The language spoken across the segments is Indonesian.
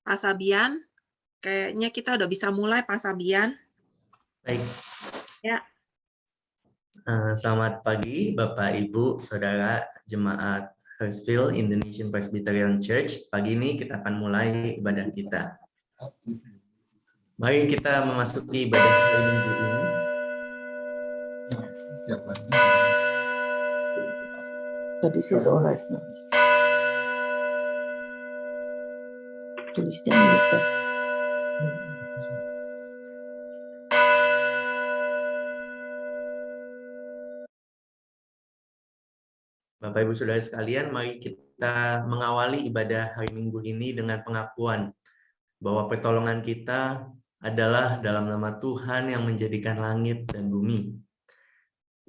Pak Sabian, kayaknya kita udah bisa mulai, Pak Sabian. Baik, Ya, selamat pagi Bapak Ibu Saudara Jemaat Hurstville Indonesian Presbyterian Church. Pagi ini kita akan mulai ibadah kita. Mari kita memasuki ibadah hari Minggu ini. So this is all right now. Tulisnya gitu. Bapak Ibu Saudara sekalian, mari kita mengawali ibadah hari Minggu ini dengan pengakuan bahwa pertolongan kita adalah dalam nama Tuhan yang menjadikan langit dan bumi.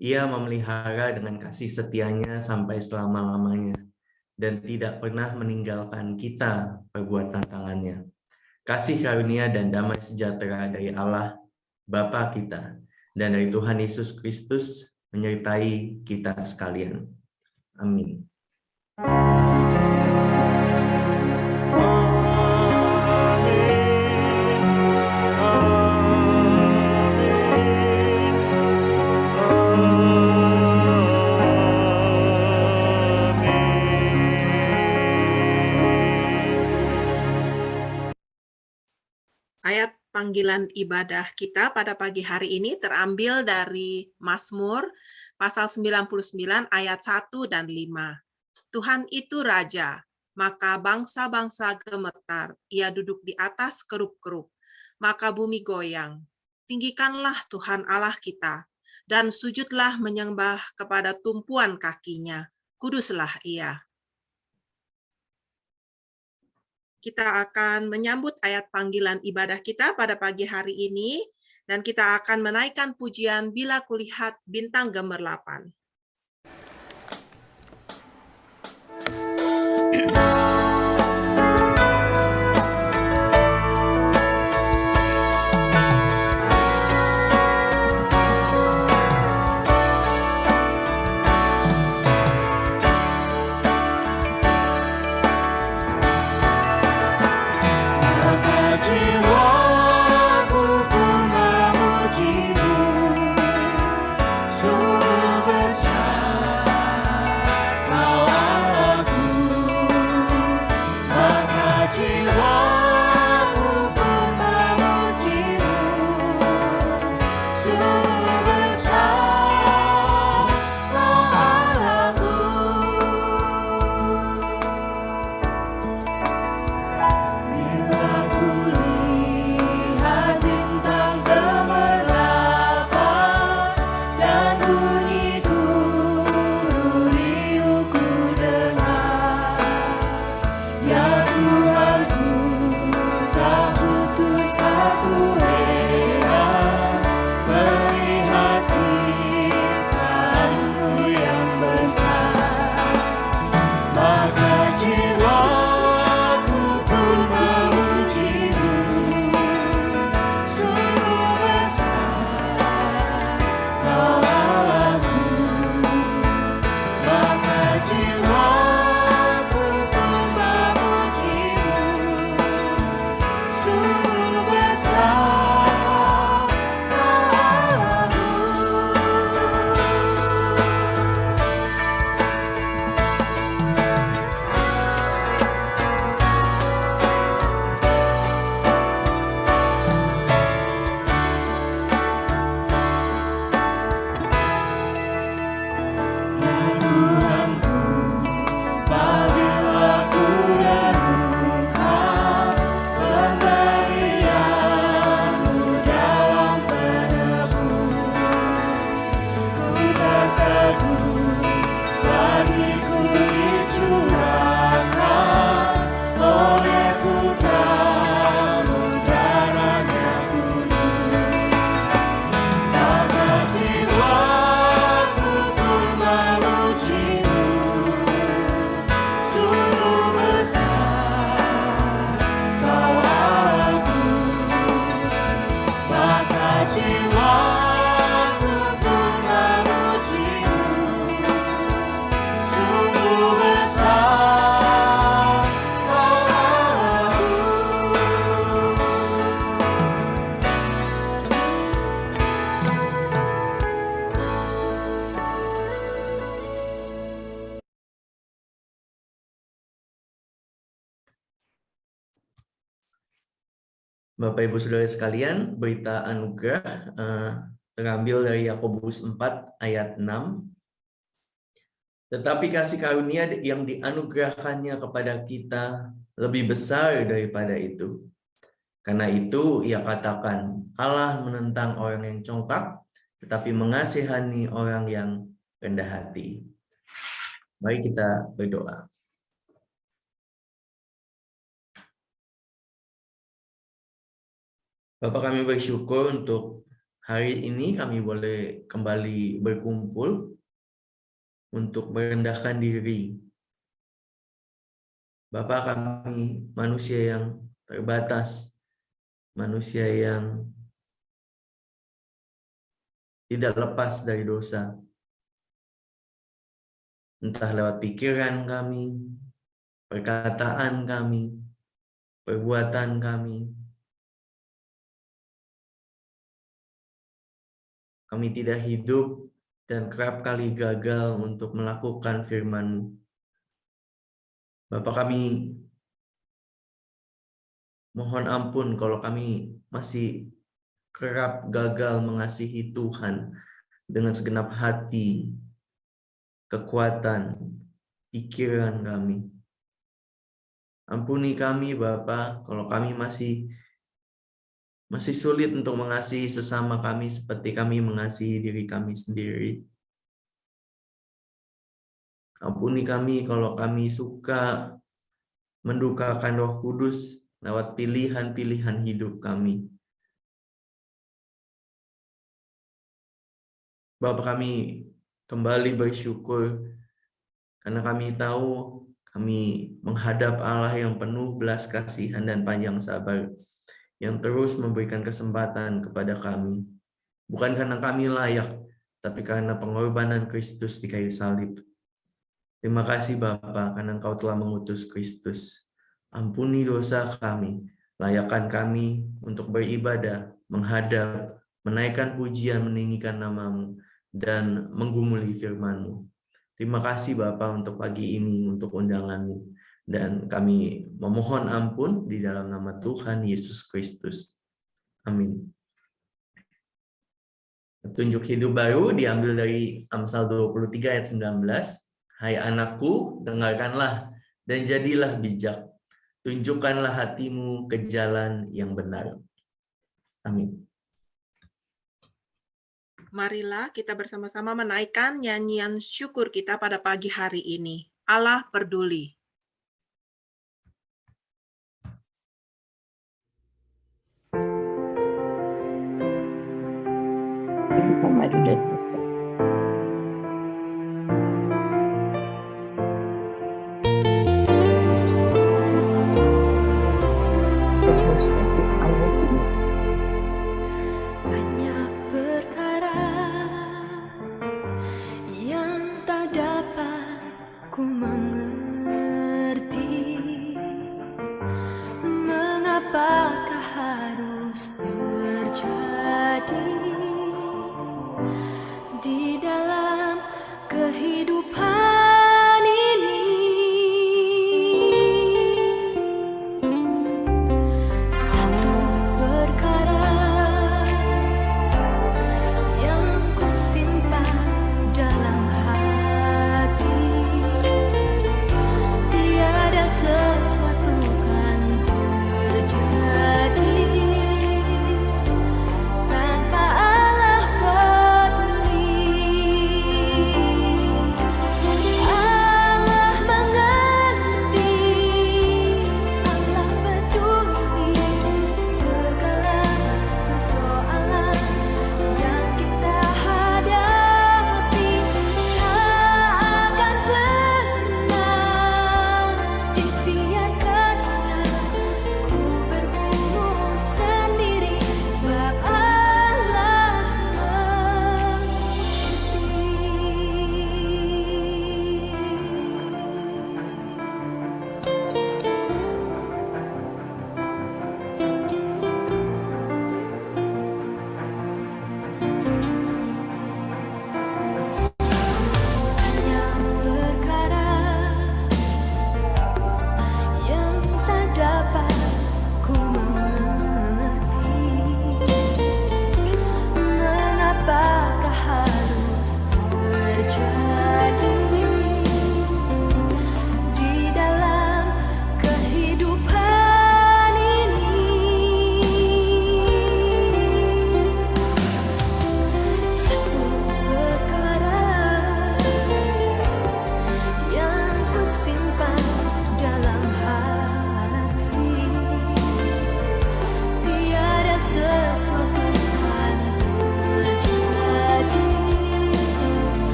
Ia memelihara dengan kasih setianya sampai selama-lamanya dan tidak pernah meninggalkan kita perbuatan tangannya. Kasih karunia dan damai sejahtera dari Allah Bapa kita dan dari Tuhan Yesus Kristus menyertai kita sekalian. Amin. ayat panggilan ibadah kita pada pagi hari ini terambil dari Mazmur pasal 99 ayat 1 dan 5. Tuhan itu Raja, maka bangsa-bangsa gemetar, ia duduk di atas kerub-kerub, maka bumi goyang. Tinggikanlah Tuhan Allah kita, dan sujudlah menyembah kepada tumpuan kakinya, kuduslah ia. Kita akan menyambut ayat panggilan ibadah kita pada pagi hari ini, dan kita akan menaikkan pujian Bila Kulihat Bintang Gemerlapan. Sungguh besar Kau Allahku. Bapak Ibu Saudara sekalian, berita anugerah terambil dari Yakobus 4 ayat 6. Tetapi kasih karunia yang dianugerahkannya kepada kita lebih besar daripada itu. Karena itu ia katakan, Allah menentang orang yang congkak, tetapi mengasihani orang yang rendah hati. Mari kita berdoa. Bapak, kami bersyukur untuk hari ini kami boleh kembali berkumpul untuk merendahkan diri. Bapak, kami manusia yang terbatas, manusia yang tidak lepas dari dosa. Entah lewat pikiran kami, perkataan kami, perbuatan kami. Kami tidak hidup dan kerap kali gagal untuk melakukan firman-Mu. Bapak, kami mohon ampun kalau kami masih kerap gagal mengasihi Tuhan dengan segenap hati, kekuatan, pikiran kami. Ampuni kami, Bapa, kalau kami masih sulit untuk mengasihi sesama kami seperti kami mengasihi diri kami sendiri. Ampuni kami kalau kami suka mendukakan Roh Kudus lewat pilihan-pilihan hidup kami. Bapa, kami kembali bersyukur karena kami tahu kami menghadap Allah yang penuh belas kasihan dan panjang sabar, yang terus memberikan kesempatan kepada kami. Bukan karena kami layak, tapi karena pengorbanan Kristus di kayu salib. Terima kasih Bapa, karena Engkau telah mengutus Kristus. Ampuni dosa kami, layakkan kami untuk beribadah, menghadap, menaikkan pujian, meninggikan nama-Mu, dan menggumuli firman-Mu. Terima kasih Bapa untuk pagi ini, untuk undangan-Mu. Dan kami memohon ampun di dalam nama Tuhan Yesus Kristus. Amin. Petunjuk hidup baru diambil dari Amsal 23 ayat 19. Hai anakku, dengarkanlah dan jadilah bijak. Tunjukkanlah hatimu ke jalan yang benar. Amin. Marilah kita bersama-sama menaikkan nyanyian syukur kita pada pagi hari ini. Allah peduli. Kita maju dari sini. Banyak perkara yang tak dapat ku mengerti. Mengapakah harus terjadi?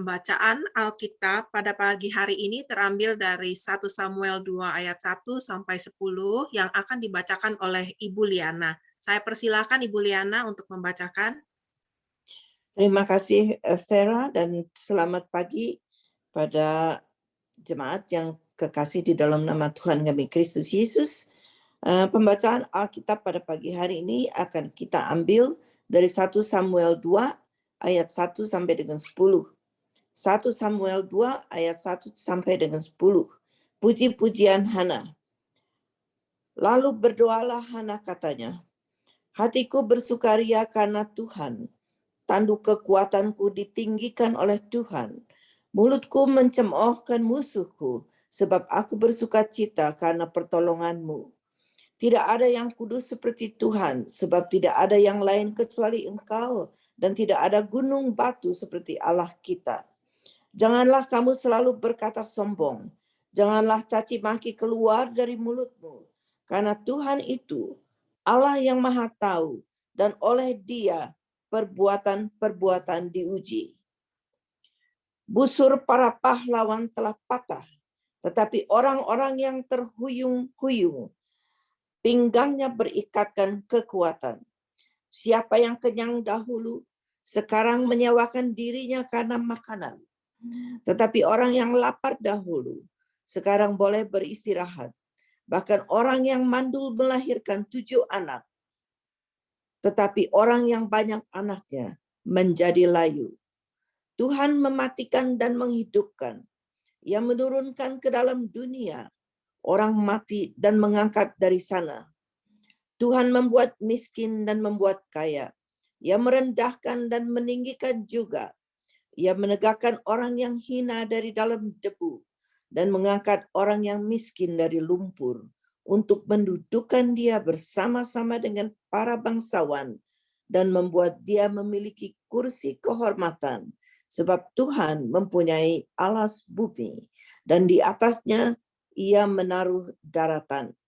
Pembacaan Alkitab pada pagi hari ini terambil dari 1 Samuel 2 ayat 1 sampai 10 yang akan dibacakan oleh Ibu Liana. Saya persilakan Ibu Liana untuk membacakan. Terima kasih Vera, dan selamat pagi pada jemaat yang kekasih di dalam nama Tuhan kami Kristus Yesus. Pembacaan Alkitab pada pagi hari ini akan kita ambil dari 1 Samuel 2 ayat 1 sampai dengan 10. 1 Samuel 2 ayat 1 sampai dengan 10. Puji-pujian Hana. Lalu berdoalah Hana, katanya, hatiku bersukaria karena Tuhan. Tanduk kekuatanku ditinggikan oleh Tuhan. Mulutku mencemoohkan musuhku, sebab aku bersukacita karena pertolonganmu. Tidak ada yang kudus seperti Tuhan, sebab tidak ada yang lain kecuali Engkau, dan tidak ada gunung batu seperti Allah kita. Janganlah kamu selalu berkata sombong. Janganlah caci maki keluar dari mulutmu. Karena Tuhan itu Allah yang Maha Tahu, dan oleh Dia perbuatan-perbuatan diuji. Busur para pahlawan telah patah, tetapi orang-orang yang terhuyung-huyung, pinggangnya berikatkan kekuatan. Siapa yang kenyang dahulu, sekarang menyewakan dirinya karena makanan. Tetapi orang yang lapar dahulu, sekarang boleh beristirahat. Bahkan orang yang mandul melahirkan 7 anak. Tetapi orang yang banyak anaknya menjadi layu. Tuhan mematikan dan menghidupkan. Ia menurunkan ke dalam dunia orang mati dan mengangkat dari sana. Tuhan membuat miskin dan membuat kaya. Ia merendahkan dan meninggikan juga. Ia menegakkan orang yang hina dari dalam debu dan mengangkat orang yang miskin dari lumpur untuk mendudukkan dia bersama-sama dengan para bangsawan dan membuat dia memiliki kursi kehormatan, sebab Tuhan mempunyai alas bumi dan di atasnya ia menaruh daratan.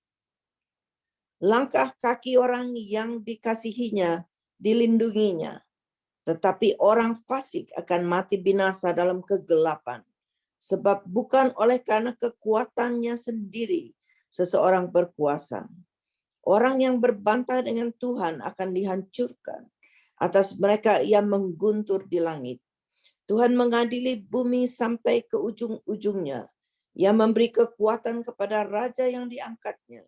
Langkah kaki orang yang dikasihinya dilindunginya, tetapi orang fasik akan mati binasa dalam kegelapan. Sebab bukan oleh karena kekuatannya sendiri seseorang berkuasa. Orang yang berbantah dengan Tuhan akan dihancurkan. Atas mereka ia mengguntur di langit. Tuhan mengadili bumi sampai ke ujung-ujungnya. Ia memberi kekuatan kepada raja yang diangkatnya.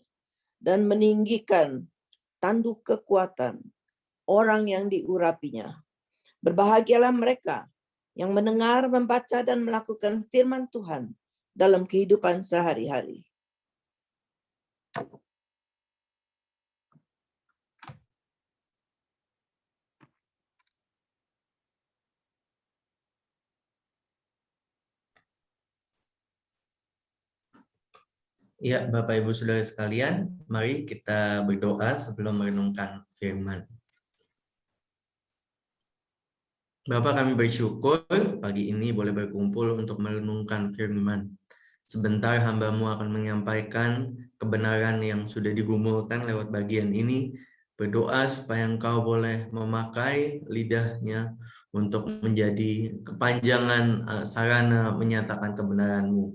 Dan meninggikan tanduk kekuatan orang yang diurapinya. Berbahagialah mereka yang mendengar, membaca, dan melakukan firman Tuhan dalam kehidupan sehari-hari. Ya, Bapak Ibu Saudara sekalian, mari kita berdoa sebelum merenungkan firman. Bapak, kami bersyukur pagi ini boleh berkumpul untuk merenungkan firman. Sebentar hamba-Mu akan menyampaikan kebenaran yang sudah digumulkan lewat bagian ini. Berdoa supaya Engkau boleh memakai lidahnya untuk menjadi kepanjangan sarana menyatakan kebenaran-Mu.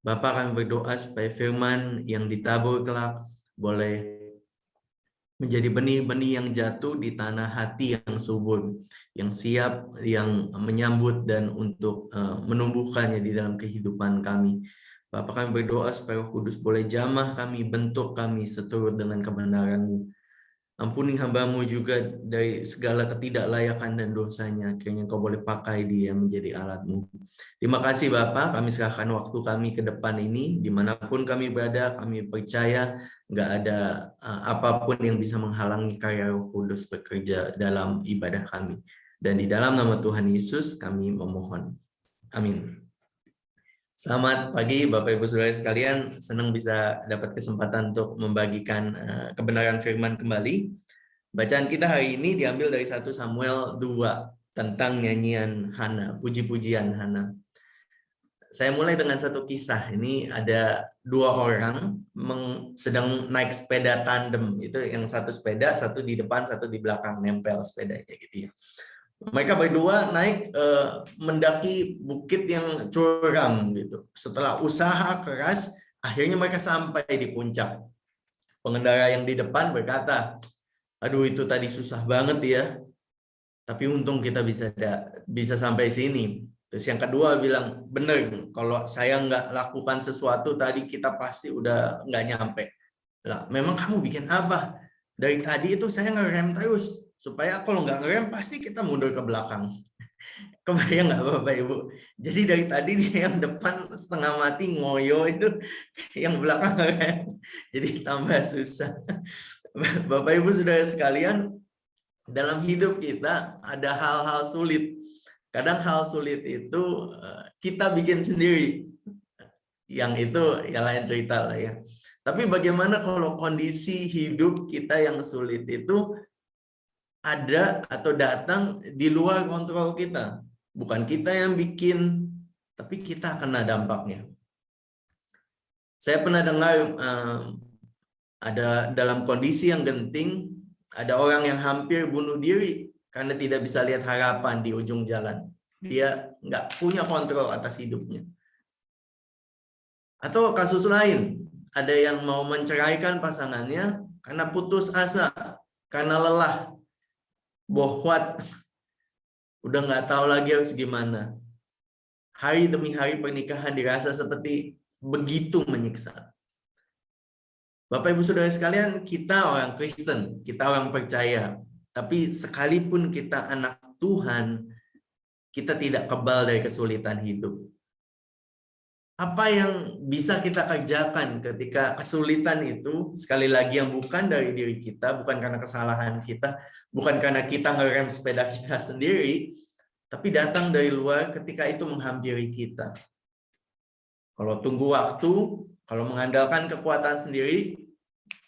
Bapak, kami berdoa supaya firman yang ditabur kelak boleh menjadi benih-benih yang jatuh di tanah hati yang subur, yang siap, yang menyambut dan untuk menumbuhkannya di dalam kehidupan kami. Bapak, kami berdoa supaya Roh Kudus boleh jamah kami, bentuk kami seturut dengan kebenaran-Mu. Ampuni hamba-Mu juga dari segala ketidaklayakan dan dosanya. Kiranya Kau boleh pakai dia menjadi alat-Mu. Terima kasih Bapak, kami serahkan waktu kami ke depan ini. Dimanapun kami berada, kami percaya nggak ada apapun yang bisa menghalangi karya Roh Kudus bekerja dalam ibadah kami. Dan di dalam nama Tuhan Yesus kami memohon. Amin. Selamat pagi Bapak Ibu Saudara sekalian, senang bisa dapat kesempatan untuk membagikan kebenaran firman kembali. Bacaan kita hari ini diambil dari 1 Samuel 2 tentang nyanyian Hana, puji-pujian Hana. Saya mulai dengan satu kisah. Ini ada 2 orang sedang naik sepeda tandem. Itu yang satu sepeda, satu di depan, satu di belakang, nempel sepedanya gitu ya. Mereka berdua naik mendaki bukit yang curam gitu. Setelah usaha keras, akhirnya mereka sampai di puncak. Pengendara yang di depan berkata, "Aduh, itu tadi susah banget ya. Tapi untung kita bisa sampai sini." Terus yang kedua bilang, "Bener, kalau saya nggak lakukan sesuatu tadi kita pasti udah nggak nyampe." Lah, memang kamu bikin apa? Dari tadi itu saya ngerem terus supaya kalau nggak ngerem pasti kita mundur ke belakang. Kebayang nggak Bapak Ibu? Jadi dari tadi dia yang depan setengah mati ngoyo itu, yang belakang ngerem. Jadi tambah susah. Bapak Ibu Saudara sekalian, dalam hidup kita ada hal-hal sulit. Kadang hal sulit itu kita bikin sendiri. Yang itu ya lain cerita lah ya. Tapi bagaimana kalau kondisi hidup kita yang sulit itu ada atau datang di luar kontrol kita? Bukan kita yang bikin, tapi kita kena dampaknya. Saya pernah dengar ada dalam kondisi yang genting, ada orang yang hampir bunuh diri karena tidak bisa lihat harapan di ujung jalan. Dia nggak punya kontrol atas hidupnya. Atau kasus lain, ada yang mau menceraikan pasangannya karena putus asa, karena lelah, bohwat, udah nggak tahu lagi harus gimana. Hari demi hari pernikahan dirasa seperti begitu menyiksa. Bapak Ibu Saudara sekalian, kita orang Kristen, kita orang percaya, tapi sekalipun kita anak Tuhan, kita tidak kebal dari kesulitan hidup. Apa yang bisa kita kerjakan ketika kesulitan itu, sekali lagi yang bukan dari diri kita, bukan karena kesalahan kita, bukan karena kita ngerem sepeda kita sendiri, tapi datang dari luar ketika itu menghampiri kita. Kalau tunggu waktu, kalau mengandalkan kekuatan sendiri,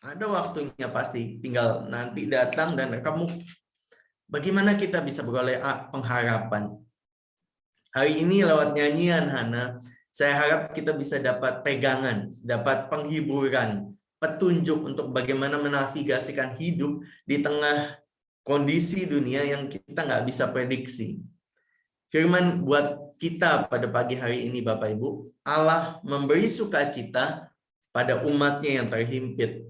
ada waktunya pasti, tinggal nanti datang dan kamu. Bagaimana kita bisa beroleh pengharapan? Hari ini lewat nyanyian Hana, saya harap kita bisa dapat pegangan, dapat penghiburan, petunjuk untuk bagaimana menavigasikan hidup di tengah kondisi dunia yang kita nggak bisa prediksi. Firman buat kita pada pagi hari ini Bapak Ibu, Allah memberi sukacita pada umatnya yang terhimpit.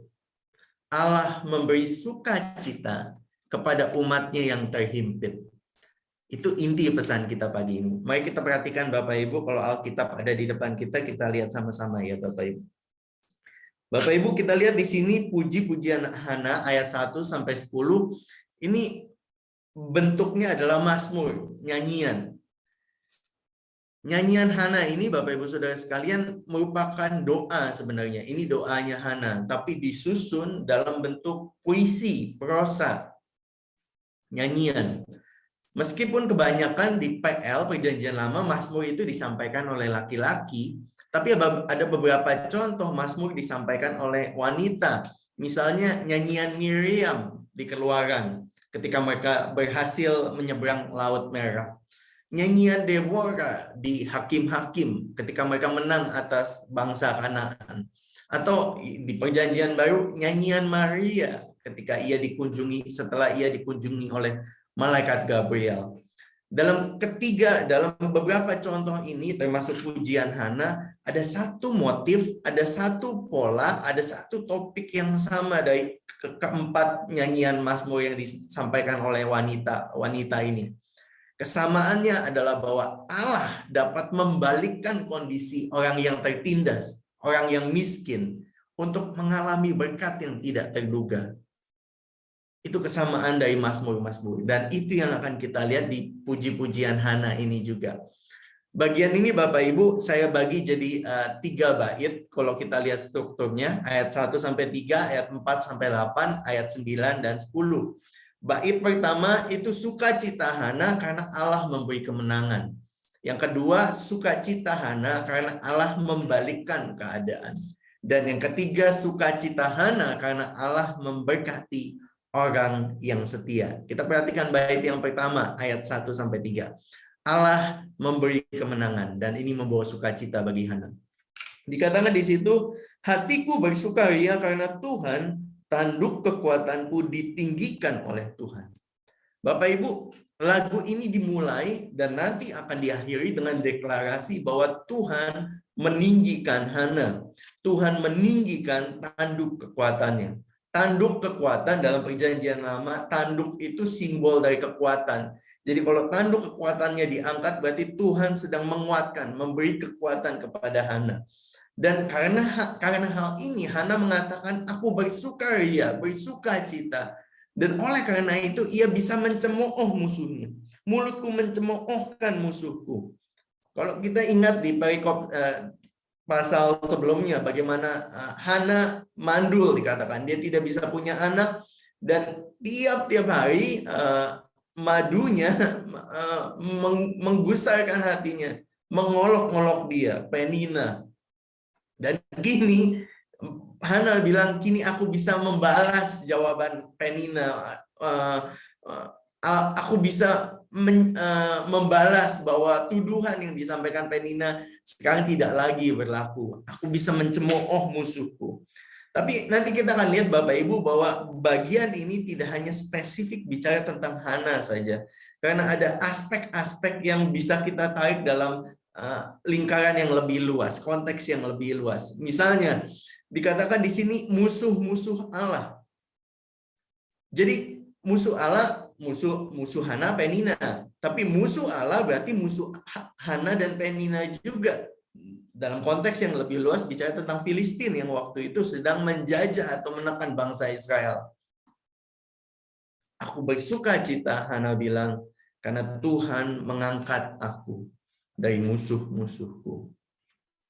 Allah memberi sukacita kepada umatnya yang terhimpit. Itu inti pesan kita pagi ini. Mari kita perhatikan Bapak Ibu, kalau Alkitab ada di depan kita, kita lihat sama-sama ya Bapak Ibu. Bapak Ibu, kita lihat di sini puji-pujian Hana ayat 1 sampai 10. Ini bentuknya adalah mazmur, nyanyian. Nyanyian Hana ini Bapak Ibu Saudara sekalian merupakan doa sebenarnya. Ini doanya Hana, tapi disusun dalam bentuk puisi, prosa, nyanyian. Meskipun kebanyakan di PL, Perjanjian Lama, mazmur itu disampaikan oleh laki-laki, tapi ada beberapa contoh mazmur disampaikan oleh wanita. Misalnya nyanyian Miriam di Keluaran, ketika mereka berhasil menyeberang Laut Merah. Nyanyian Deborah di Hakim-Hakim, ketika mereka menang atas bangsa Kanaan. Atau di Perjanjian Baru, nyanyian Maria, ketika setelah ia dikunjungi oleh Malaikat Gabriel. Dalam beberapa contoh ini, termasuk pujian Hana, ada satu motif, ada satu pola, ada satu topik yang sama dari keempat nyanyian mazmur yang disampaikan oleh wanita ini. Kesamaannya adalah bahwa Allah dapat membalikkan kondisi orang yang tertindas, orang yang miskin, untuk mengalami berkat yang tidak terduga. Itu kesamaan dari mazmur-mazmur. Dan itu yang akan kita lihat di puji-pujian Hana ini juga. Bagian ini Bapak Ibu saya bagi jadi 3 bait. Kalau kita lihat strukturnya, ayat 1-3, ayat 4-8, ayat 9 dan 10. Bait pertama itu sukacita Hana karena Allah memberi kemenangan. Yang kedua, sukacita Hana karena Allah membalikkan keadaan. Dan yang ketiga, sukacita Hana karena Allah memberkati orang yang setia. Kita perhatikan bait yang pertama, ayat 1-3. Allah memberi kemenangan, dan ini membawa sukacita bagi Hana. Dikatakan di situ, hatiku bersukaria karena Tuhan, tanduk kekuatanku ditinggikan oleh Tuhan. Bapak Ibu, lagu ini dimulai dan nanti akan diakhiri dengan deklarasi bahwa Tuhan meninggikan Hana. Tuhan meninggikan tanduk kekuatannya. Tanduk kekuatan dalam perjanjian lama, tanduk itu simbol dari kekuatan. Jadi kalau tanduk kekuatannya diangkat, berarti Tuhan sedang menguatkan, memberi kekuatan kepada Hana. Dan karena hal ini, Hana mengatakan, aku bersukaria, bersukacita. Dan oleh karena itu, ia bisa mencemooh musuhnya. Mulutku mencemoohkan musuhku. Kalau kita ingat di perikop pasal sebelumnya, bagaimana Hana mandul dikatakan. Dia tidak bisa punya anak. Dan tiap-tiap hari madunya menggusarkan hatinya. Mengolok-olok dia, Penina. Dan kini Hana bilang, kini aku bisa membalas jawaban Penina. Aku bisa membalas bahwa tuduhan yang disampaikan Penina sekarang tidak lagi berlaku. Aku bisa mencemooh musuhku. Tapi nanti kita akan lihat Bapak Ibu bahwa bagian ini tidak hanya spesifik bicara tentang Hana saja. Karena ada aspek-aspek yang bisa kita tarik dalam lingkaran yang lebih luas, konteks yang lebih luas. Misalnya, dikatakan di sini musuh-musuh Allah. Jadi musuh Allah, musuh Hana, Penina. Tapi musuh Allah berarti musuh Hana dan Penina juga. Dalam konteks yang lebih luas bicara tentang Filistin yang waktu itu sedang menjajah atau menekan bangsa Israel. Aku bersukacita, Hana bilang, karena Tuhan mengangkat aku dari musuh-musuhku.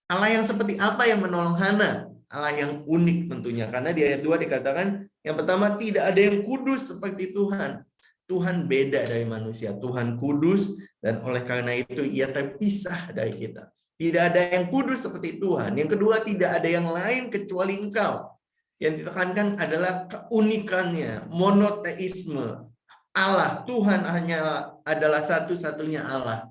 Allah yang seperti apa yang menolong Hana? Allah yang unik tentunya. Karena di ayat 2 dikatakan, yang pertama, tidak ada yang kudus seperti Tuhan. Tuhan beda dari manusia. Tuhan kudus, dan oleh karena itu ia terpisah dari kita. Tidak ada yang kudus seperti Tuhan. Yang kedua, tidak ada yang lain kecuali Engkau. Yang ditekankan adalah keunikannya, monoteisme. Allah, Tuhan hanya adalah satu-satunya Allah.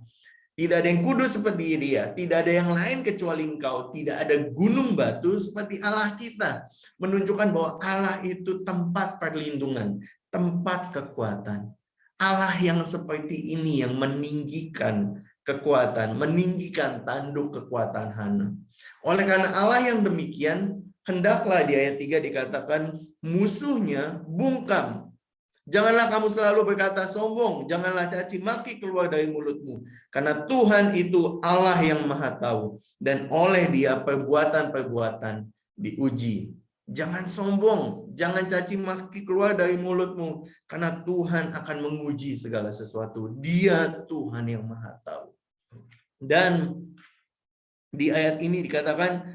Tidak ada yang kudus seperti dia. Tidak ada yang lain kecuali Engkau. Tidak ada gunung batu seperti Allah kita. Menunjukkan bahwa Allah itu tempat perlindungan, tempat kekuatan. Allah yang seperti ini yang meninggikan kekuatan, meninggikan tanduk kekuatan Hana. Oleh karena Allah yang demikian, hendaklah di ayat 3 dikatakan musuhnya bungkam. Janganlah kamu selalu berkata sombong, janganlah caci maki keluar dari mulutmu. Karena Tuhan itu Allah yang maha tahu. Dan oleh dia perbuatan-perbuatan diuji. Jangan sombong, jangan caci maki keluar dari mulutmu. Karena Tuhan akan menguji segala sesuatu. Dia Tuhan yang maha tahu. Dan di ayat ini dikatakan,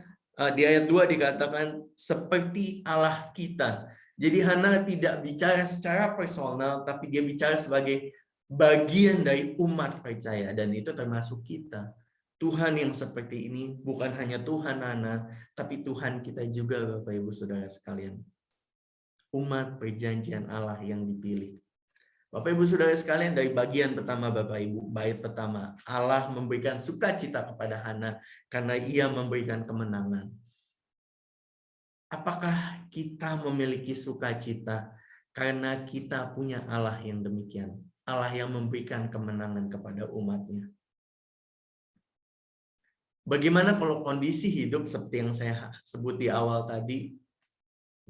di ayat 2 dikatakan seperti Allah kita. Jadi Hana tidak bicara secara personal, tapi dia bicara sebagai bagian dari umat percaya. Dan itu termasuk kita. Tuhan yang seperti ini bukan hanya Tuhan Hana, tapi Tuhan kita juga Bapak Ibu Saudara sekalian. Umat perjanjian Allah yang dipilih. Bapak Ibu Saudara sekalian, dari bagian pertama Bapak Ibu, bait pertama, Allah memberikan sukacita kepada Hana karena ia memberikan kemenangan. Apakah kita memiliki sukacita karena kita punya Allah yang demikian? Allah yang memberikan kemenangan kepada umatnya. Bagaimana kalau kondisi hidup seperti yang saya sebut di awal tadi,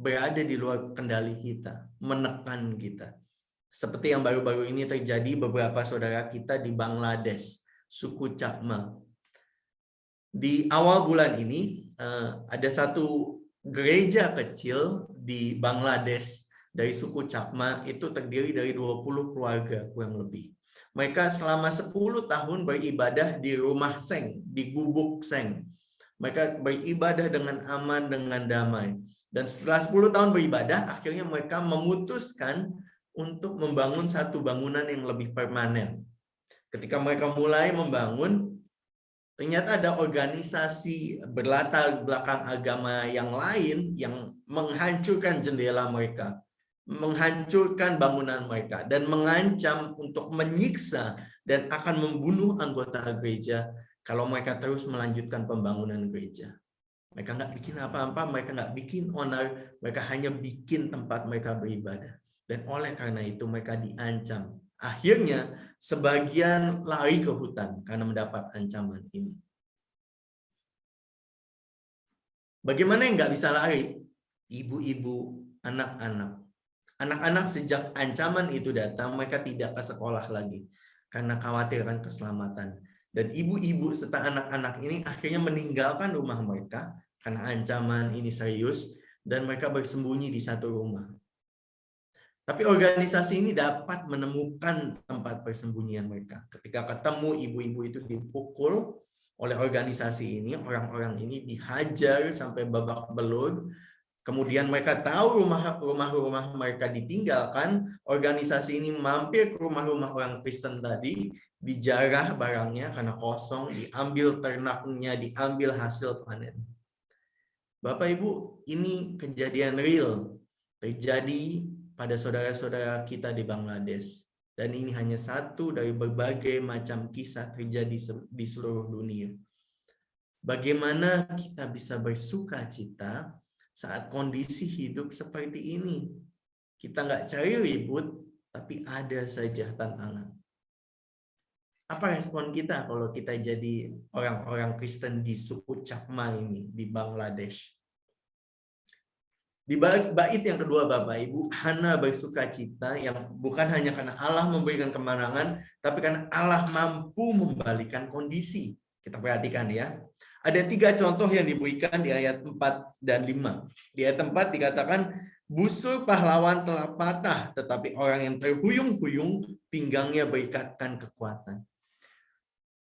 berada di luar kendali kita, menekan kita. Seperti yang baru-baru ini terjadi beberapa saudara kita di Bangladesh, suku Chakma. Di awal bulan ini, ada satu gereja kecil di Bangladesh dari suku Chakma itu terdiri dari 20 keluarga kurang lebih. Mereka selama 10 tahun beribadah di rumah Seng, di gubuk Seng. Mereka beribadah dengan aman, dengan damai. Dan setelah 10 tahun beribadah, akhirnya mereka memutuskan untuk membangun satu bangunan yang lebih permanen. Ketika mereka mulai membangun, ternyata ada organisasi berlatar belakang agama yang lain yang menghancurkan jendela mereka, menghancurkan bangunan mereka, dan mengancam untuk menyiksa dan akan membunuh anggota gereja kalau mereka terus melanjutkan pembangunan gereja. Mereka nggak bikin apa-apa, mereka nggak bikin onar, mereka hanya bikin tempat mereka beribadah. Dan oleh karena itu mereka diancam Akhirnya, sebagian lari ke hutan karena mendapat ancaman ini. Bagaimana yang nggak bisa lari? Ibu-ibu, anak-anak. Anak-anak sejak ancaman itu datang, mereka tidak ke sekolah lagi karena khawatir akan keselamatan. Dan ibu-ibu serta anak-anak ini akhirnya meninggalkan rumah mereka karena ancaman ini serius, dan mereka bersembunyi di satu rumah. Tapi organisasi ini dapat menemukan tempat persembunyian mereka. Ketika ketemu ibu-ibu itu dipukul oleh organisasi ini, orang-orang ini dihajar sampai babak belur. Kemudian mereka tahu rumah-rumah mereka ditinggalkan, organisasi ini mampir ke rumah-rumah orang Kristen tadi, dijarah barangnya karena kosong, diambil ternaknya, diambil hasil panen. Bapak Ibu, ini kejadian real, terjadi pada saudara-saudara kita di Bangladesh. Dan ini hanya satu dari berbagai macam kisah terjadi di seluruh dunia. Bagaimana kita bisa bersuka cita saat kondisi hidup seperti ini? Kita nggak cari ribut, tapi ada saja tantangan. Apa respon kita kalau kita jadi orang-orang Kristen di suku Chakma ini, di Bangladesh? Di bait yang kedua, Bapak Ibu, Hana bersuka cita yang bukan hanya karena Allah memberikan kemenangan, tapi karena Allah mampu membalikan kondisi. Kita perhatikan ya. Ada 3 contoh yang diberikan di ayat 4 dan 5. Di ayat 4 dikatakan, busur pahlawan telah patah, tetapi orang yang terhuyung-huyung pinggangnya berikatkan kekuatan.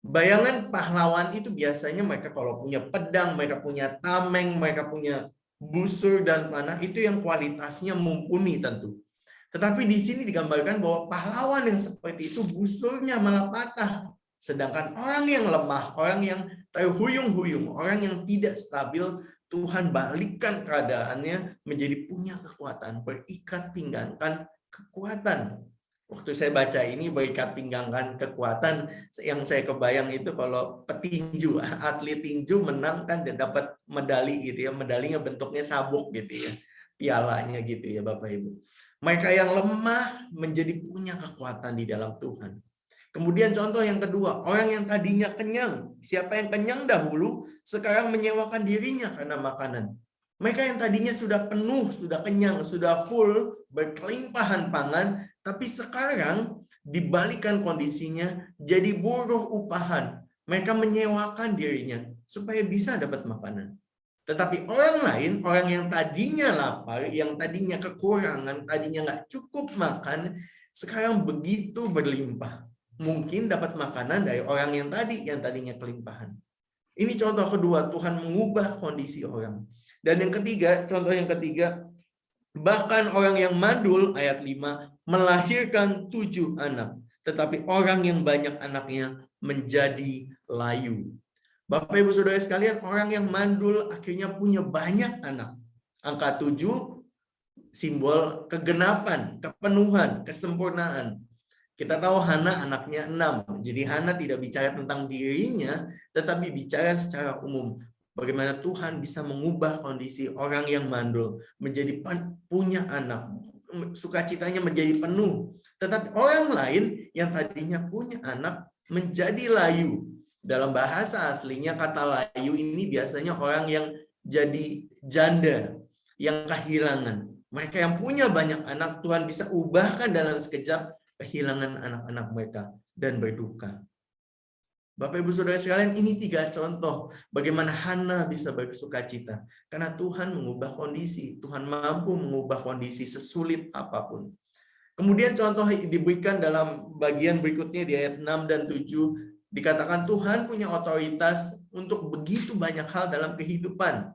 Bayangan pahlawan itu biasanya mereka kalau punya pedang, mereka punya tameng, mereka punya busur dan panah, itu yang kualitasnya mumpuni tentu. Tetapi di sini digambarkan bahwa pahlawan yang seperti itu busurnya malah patah. Sedangkan orang yang lemah, orang yang terhuyung-huyung, orang yang tidak stabil, Tuhan balikkan keadaannya menjadi punya kekuatan, berikat pinggangkan kekuatan. Waktu saya baca ini, berikat pinggangkan kekuatan, yang saya kebayang itu kalau petinju, atlet tinju menang kan dan dapat medali gitu ya, medalinya bentuknya sabuk gitu ya, pialanya gitu ya Bapak Ibu. Mereka yang lemah menjadi punya kekuatan di dalam Tuhan. Kemudian contoh yang kedua, orang yang tadinya kenyang. Siapa yang kenyang dahulu, sekarang menyewakan dirinya karena makanan. Mereka yang tadinya sudah penuh, sudah kenyang, sudah full, berkelimpahan pangan, tapi sekarang dibalikan kondisinya jadi buruh upahan. Mereka menyewakan dirinya supaya bisa dapat makanan. Tetapi orang lain, orang yang tadinya lapar, yang tadinya kekurangan, tadinya nggak cukup makan, sekarang begitu berlimpah. Mungkin dapat makanan dari orang yang tadinya kelimpahan. Ini contoh kedua, Tuhan mengubah kondisi orang. Dan yang ketiga, contoh yang ketiga, bahkan orang yang mandul, ayat 5, melahirkan 7 anak. Tetapi orang yang banyak anaknya menjadi layu. Bapak Ibu Saudara sekalian, orang yang mandul akhirnya punya banyak anak. Angka 7, simbol kegenapan, kepenuhan, kesempurnaan. Kita tahu Hana anaknya 6. Jadi Hana tidak bicara tentang dirinya, tetapi bicara secara umum. Bagaimana Tuhan bisa mengubah kondisi orang yang mandul menjadi punya anak. Sukacitanya menjadi penuh. Tetapi orang lain yang tadinya punya anak menjadi layu. Dalam bahasa aslinya kata layu ini biasanya orang yang jadi janda, yang kehilangan. Mereka yang punya banyak anak, Tuhan bisa ubahkan dalam sekejap kehilangan anak-anak mereka dan berduka. Bapak Ibu Saudara sekalian, ini 3 contoh bagaimana Hana bisa bersukacita. Karena Tuhan mengubah kondisi. Tuhan mampu mengubah kondisi sesulit apapun. Kemudian contoh diberikan dalam bagian berikutnya di ayat 6 dan 7. Dikatakan Tuhan punya otoritas untuk begitu banyak hal dalam kehidupan.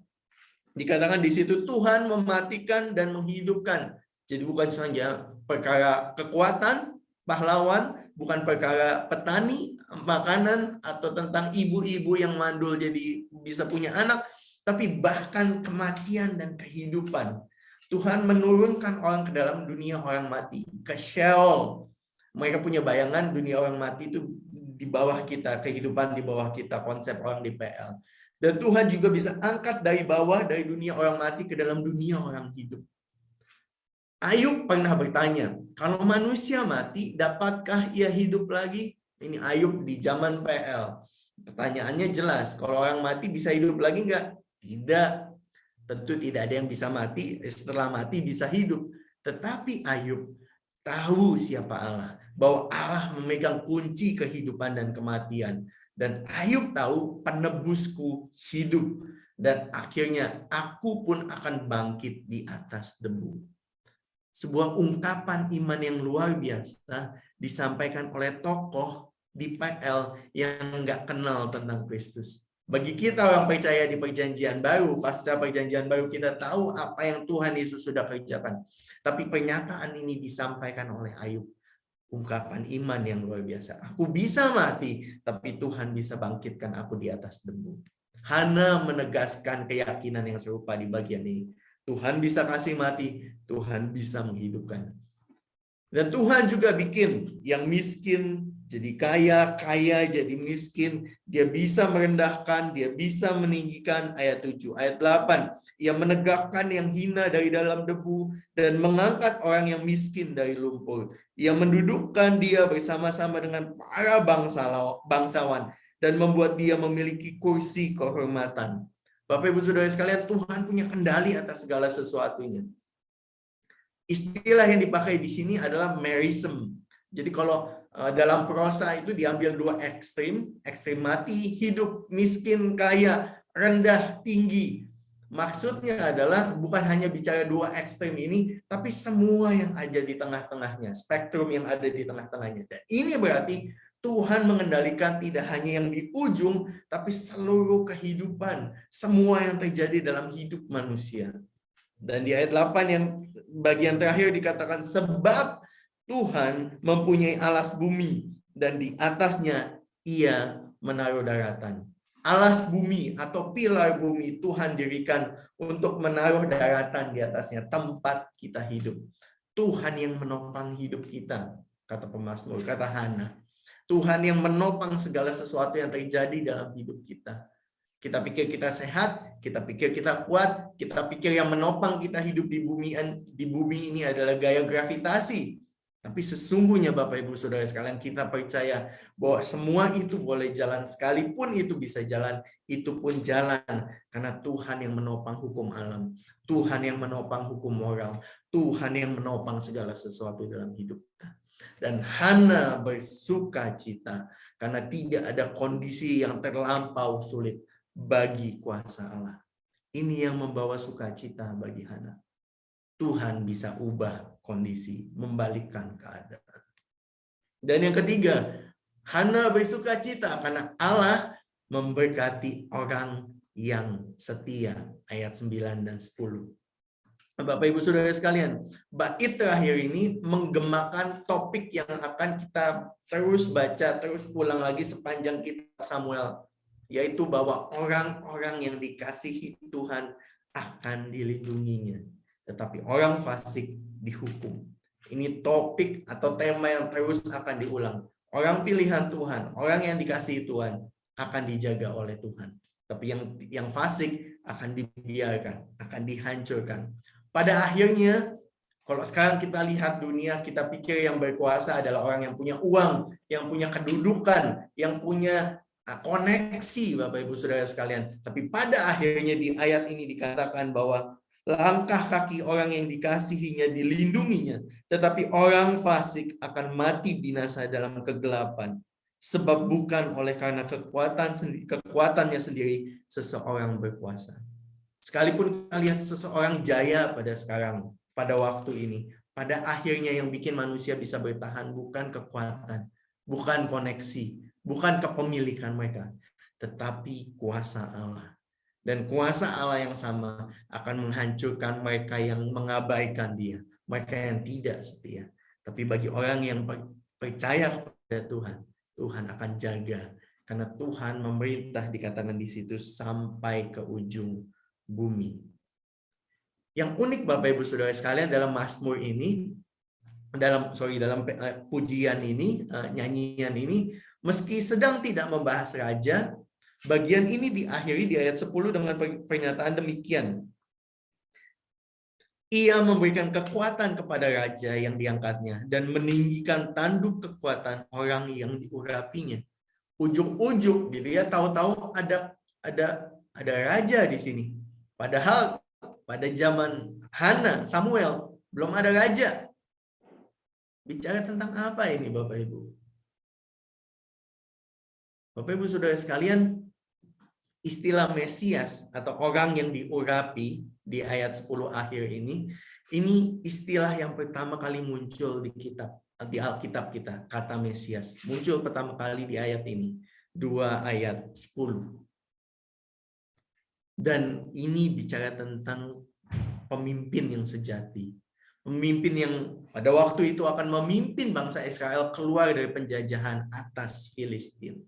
Dikatakan di situ Tuhan mematikan dan menghidupkan. Jadi bukan saja perkara kekuatan, pahlawan, bukan perkara petani, makanan, atau tentang ibu-ibu yang mandul jadi bisa punya anak, tapi bahkan kematian dan kehidupan. Tuhan menurunkan orang ke dalam dunia orang mati, ke Sheol. Mereka punya bayangan dunia orang mati itu di bawah kita, kehidupan di bawah kita, konsep orang di PL. Dan Tuhan juga bisa angkat dari bawah, dari dunia orang mati ke dalam dunia orang hidup. Ayub pernah bertanya, kalau manusia mati, dapatkah ia hidup lagi? Ini Ayub di zaman PL. Pertanyaannya jelas, kalau orang mati bisa hidup lagi enggak? Tidak. Tentu tidak ada yang bisa mati, setelah mati bisa hidup. Tetapi Ayub tahu siapa Allah, bahwa Allah memegang kunci kehidupan dan kematian. Dan Ayub tahu penebusku hidup. Dan akhirnya aku pun akan bangkit di atas debu. Sebuah ungkapan iman yang luar biasa disampaikan oleh tokoh di PL yang nggak kenal tentang Kristus. Bagi kita orang percaya di perjanjian baru, pasca perjanjian baru kita tahu apa yang Tuhan Yesus sudah kerjakan. Tapi pernyataan ini disampaikan oleh Ayub. Ungkapan iman yang luar biasa. Aku bisa mati, tapi Tuhan bisa bangkitkan aku di atas debu. Hana menegaskan keyakinan yang serupa di bagian ini. Tuhan bisa kasih mati, Tuhan bisa menghidupkan. Dan Tuhan juga bikin yang miskin jadi kaya, kaya jadi miskin. Dia bisa merendahkan, dia bisa meninggikan. Ayat 7, ayat 8. Ia menegakkan yang hina dari dalam debu dan mengangkat orang yang miskin dari lumpur. Ia mendudukkan dia bersama-sama dengan para bangsawan dan membuat dia memiliki kursi kehormatan. Bapak Ibu Saudara sekalian, Tuhan punya kendali atas segala sesuatunya. Istilah yang dipakai di sini adalah merism. Jadi kalau dalam prosa itu diambil dua ekstrim, ekstrim mati, hidup, miskin, kaya, rendah, tinggi. Maksudnya adalah bukan hanya bicara dua ekstrim ini, tapi semua yang ada di tengah-tengahnya, spektrum yang ada di tengah-tengahnya. Dan ini berarti Tuhan mengendalikan tidak hanya yang di ujung, tapi seluruh kehidupan, semua yang terjadi dalam hidup manusia. Dan di ayat 8 yang bagian terakhir dikatakan, sebab Tuhan mempunyai alas bumi, dan di atasnya ia menaruh daratan. Alas bumi atau pilar bumi Tuhan dirikan untuk menaruh daratan di atasnya, tempat kita hidup. Tuhan yang menopang hidup kita, kata pemazmur, kata Hana. Tuhan yang menopang segala sesuatu yang terjadi dalam hidup kita. Kita pikir kita sehat, kita pikir kita kuat, kita pikir yang menopang kita hidup di bumi ini adalah gaya gravitasi. Tapi sesungguhnya Bapak Ibu Saudara sekalian, kita percaya bahwa semua itu boleh jalan, sekalipun itu bisa jalan, itu pun jalan karena Tuhan yang menopang hukum alam, Tuhan yang menopang hukum moral, Tuhan yang menopang segala sesuatu dalam hidup kita. Dan Hana bersuka cita karena tidak ada kondisi yang terlampau sulit bagi kuasa Allah. Ini yang membawa sukacita bagi Hana. Tuhan bisa ubah kondisi, membalikkan keadaan. Dan yang ketiga, Hana bersuka cita karena Allah memberkati orang yang setia. Ayat 9 dan 10. Bapak Ibu Saudara sekalian, bait terakhir ini menggemakan topik yang akan kita terus baca, terus ulang lagi sepanjang kitab Samuel, yaitu bahwa orang-orang yang dikasihi Tuhan akan dilindunginya, tetapi orang fasik dihukum. Ini topik atau tema yang terus akan diulang. Orang pilihan Tuhan, orang yang dikasihi Tuhan akan dijaga oleh Tuhan, tapi yang fasik akan dibiarkan, akan dihancurkan. Pada akhirnya, kalau sekarang kita lihat dunia, kita pikir yang berkuasa adalah orang yang punya uang, yang punya kedudukan, yang punya koneksi, Bapak Ibu Saudara sekalian. Tapi pada akhirnya di ayat ini dikatakan bahwa langkah kaki orang yang dikasihinya dilindunginya, tetapi orang fasik akan mati binasa dalam kegelapan. Sebab bukan oleh karena kekuatannya sendiri seseorang berkuasa. Sekalipun kita lihat seseorang jaya pada sekarang, pada waktu ini, pada akhirnya yang bikin manusia bisa bertahan bukan kekuatan, bukan koneksi, bukan kepemilikan mereka, tetapi kuasa Allah. Dan kuasa Allah yang sama akan menghancurkan mereka yang mengabaikan Dia, mereka yang tidak setia. Tapi bagi orang yang percaya kepada Tuhan, Tuhan akan jaga, karena Tuhan memerintah, dikatakan di situ, sampai ke ujung bumi. Yang unik Bapak Ibu Saudara sekalian dalam Mazmur ini, dalam pujian ini, nyanyian ini, meski sedang tidak membahas raja, bagian ini diakhiri di ayat 10 dengan pernyataan demikian. Ia memberikan kekuatan kepada raja yang diangkatnya dan meninggikan tanduk kekuatan orang yang diurapinya. Ujuk-ujuk gitu ya, tahu-tahu ada raja di sini. Padahal pada zaman Hana, Samuel belum ada raja. Bicara tentang apa ini Bapak Ibu? Bapak Ibu Saudara sekalian, istilah Mesias atau orang yang diurapi di ayat 10 akhir ini istilah yang pertama kali muncul di Alkitab kita, kata Mesias. Muncul pertama kali di ayat ini, 2 ayat 10. Dan ini bicara tentang pemimpin yang sejati. Pemimpin yang pada waktu itu akan memimpin bangsa Israel keluar dari penjajahan atas Filistin.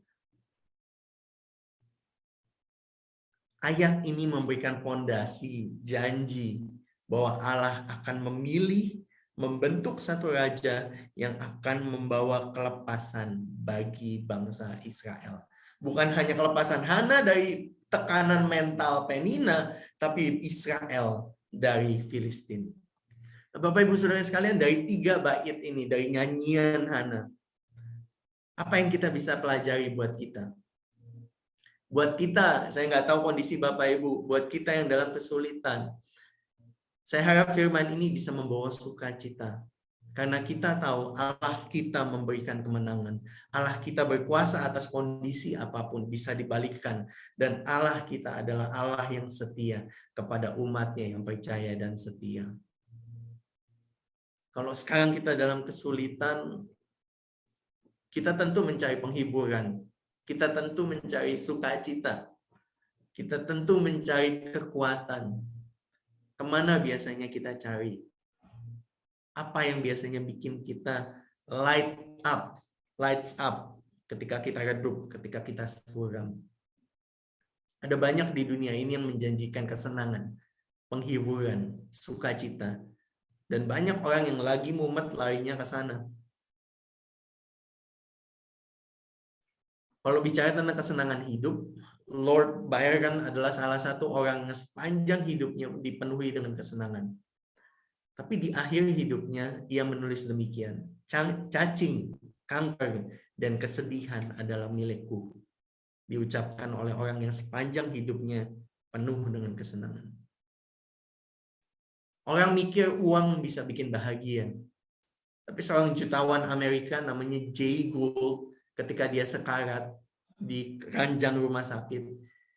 Ayat ini memberikan fondasi, janji bahwa Allah akan memilih, membentuk satu raja yang akan membawa kelepasan bagi bangsa Israel. Bukan hanya kelepasan Hana dari tekanan mental Penina, tapi Israel dari Filistin. Bapak Ibu Saudara sekalian, dari 3 bait ini, dari nyanyian Hana, apa yang kita bisa pelajari buat kita? Buat kita, saya nggak tahu kondisi Bapak Ibu, buat kita yang dalam kesulitan, saya harap firman ini bisa membawa sukacita. Karena kita tahu Allah kita memberikan kemenangan. Allah kita berkuasa atas kondisi apapun, bisa dibalikkan. Dan Allah kita adalah Allah yang setia kepada umatnya yang percaya dan setia. Kalau sekarang kita dalam kesulitan, kita tentu mencari penghiburan. Kita tentu mencari sukacita. Kita tentu mencari kekuatan. Kemana biasanya kita cari? Apa yang biasanya bikin kita lights up ketika kita redup, ketika kita suram? Ada banyak di dunia ini yang menjanjikan kesenangan, penghiburan, sukacita. Dan banyak orang yang lagi mumet larinya ke sana. Kalau bicara tentang kesenangan hidup, Lord Byron adalah salah satu orang yang sepanjang hidupnya dipenuhi dengan kesenangan. Tapi di akhir hidupnya, ia menulis demikian. Cacing, kanker, dan kesedihan adalah milikku. Diucapkan oleh orang yang sepanjang hidupnya penuh dengan kesenangan. Orang mikir uang bisa bikin bahagia. Tapi seorang jutawan Amerika namanya Jay Gould, ketika dia sekarat di ranjang rumah sakit,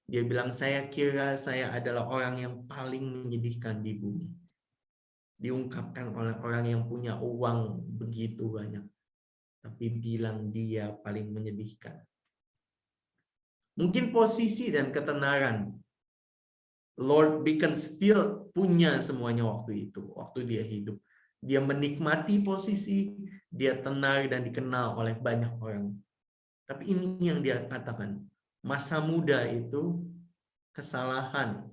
dia bilang, saya kira saya adalah orang yang paling menyedihkan di bumi. Diungkapkan oleh orang yang punya uang begitu banyak, tapi bilang dia paling menyedihkan. Mungkin posisi dan ketenaran Lord Beaconsfield punya semuanya waktu itu, waktu dia hidup. Dia menikmati posisi, dia tenar dan dikenal oleh banyak orang. Tapi ini yang dia katakan, masa muda itu kesalahan,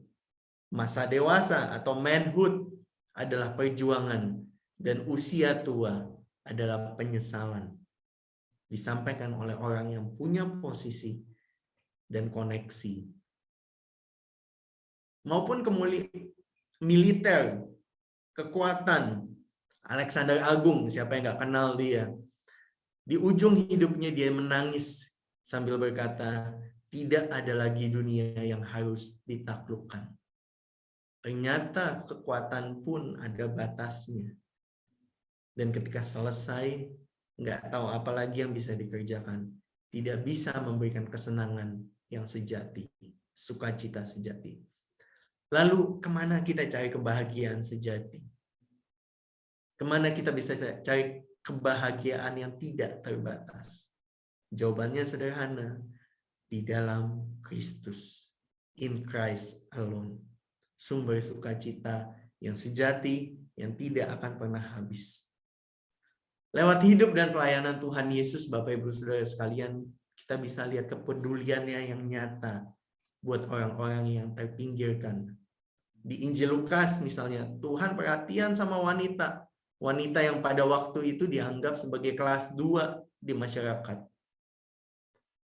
masa dewasa atau manhood adalah perjuangan, dan usia tua adalah penyesalan. Disampaikan oleh orang yang punya posisi dan koneksi. Maupun militer, kekuatan, Alexander Agung, siapa yang nggak kenal dia. Di ujung hidupnya dia menangis sambil berkata, tidak ada lagi dunia yang harus ditaklukkan. Ternyata kekuatan pun ada batasnya. Dan ketika selesai, nggak tahu apa lagi yang bisa dikerjakan. Tidak bisa memberikan kesenangan yang sejati, sukacita sejati. Lalu kemana kita cari kebahagiaan sejati? Kemana kita bisa cari kebahagiaan yang tidak terbatas? Jawabannya sederhana, di dalam Kristus, in Christ alone. Sumber sukacita yang sejati, yang tidak akan pernah habis. Lewat hidup dan pelayanan Tuhan Yesus, Bapak Ibu Saudara sekalian, kita bisa lihat kepeduliannya yang nyata buat orang-orang yang terpinggirkan. Di Injil Lukas misalnya, Tuhan perhatian sama wanita. Wanita yang pada waktu itu dianggap sebagai kelas 2 di masyarakat.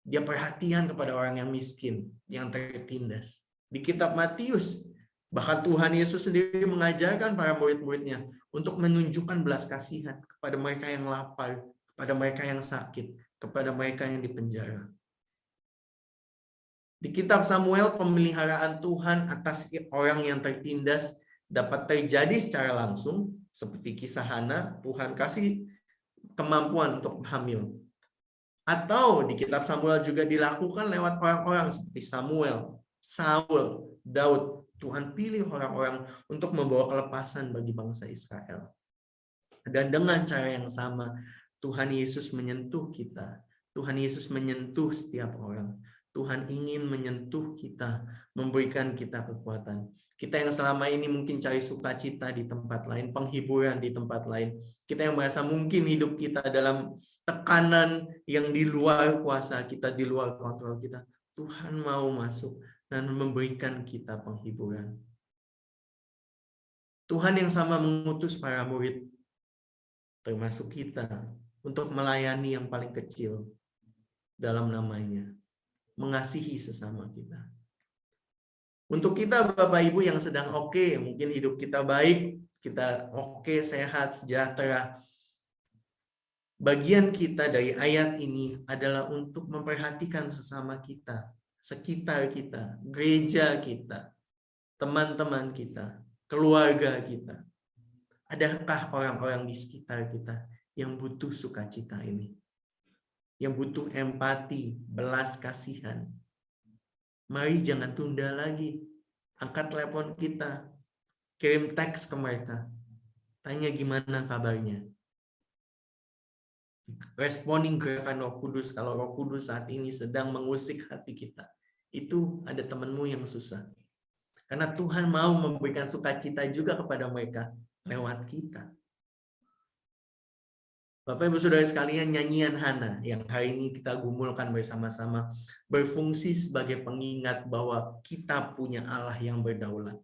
Dia perhatian kepada orang yang miskin, yang tertindas. Di kitab Matius, Bahkan Tuhan Yesus sendiri mengajarkan para murid-muridnya untuk menunjukkan belas kasihan kepada mereka yang lapar, kepada mereka yang sakit, kepada mereka yang dipenjara. Di kitab Samuel, pemeliharaan Tuhan atas orang yang tertindas dapat terjadi secara langsung, seperti kisah Hana, Tuhan kasih kemampuan untuk hamil. Atau di kitab Samuel juga dilakukan lewat orang-orang seperti Samuel, Saul, Daud. Tuhan pilih orang-orang untuk membawa kelepasan bagi bangsa Israel. Dan dengan cara yang sama, Tuhan Yesus menyentuh kita. Tuhan Yesus menyentuh setiap orang. Tuhan ingin menyentuh kita, memberikan kita kekuatan. Kita yang selama ini mungkin cari sukacita di tempat lain, penghiburan di tempat lain. Kita yang merasa mungkin hidup kita dalam tekanan yang di luar kuasa kita, di luar kontrol kita. Tuhan mau masuk dan memberikan kita penghiburan. Tuhan yang sama mengutus para murid, termasuk kita, untuk melayani yang paling kecil dalam namanya, mengasihi sesama kita. Untuk kita Bapak Ibu yang sedang oke, mungkin hidup kita baik, kita oke, sehat, sejahtera. Bagian kita dari ayat ini adalah untuk memperhatikan sesama kita, sekitar kita, gereja kita, teman-teman kita, keluarga kita. Adakah orang-orang di sekitar kita yang butuh sukacita ini? Yang butuh empati, belas kasihan. Mari jangan tunda lagi. Angkat telepon kita. Kirim teks ke mereka. Tanya gimana kabarnya. Responding gerakan Roh Kudus. Kalau Roh Kudus saat ini sedang mengusik hati kita. Itu ada temanmu yang susah. Karena Tuhan mau memberikan sukacita juga kepada mereka lewat kita. Bapak Ibu Saudara sekalian, nyanyian Hana yang hari ini kita gumulkan bersama-sama berfungsi sebagai pengingat bahwa kita punya Allah yang berdaulat.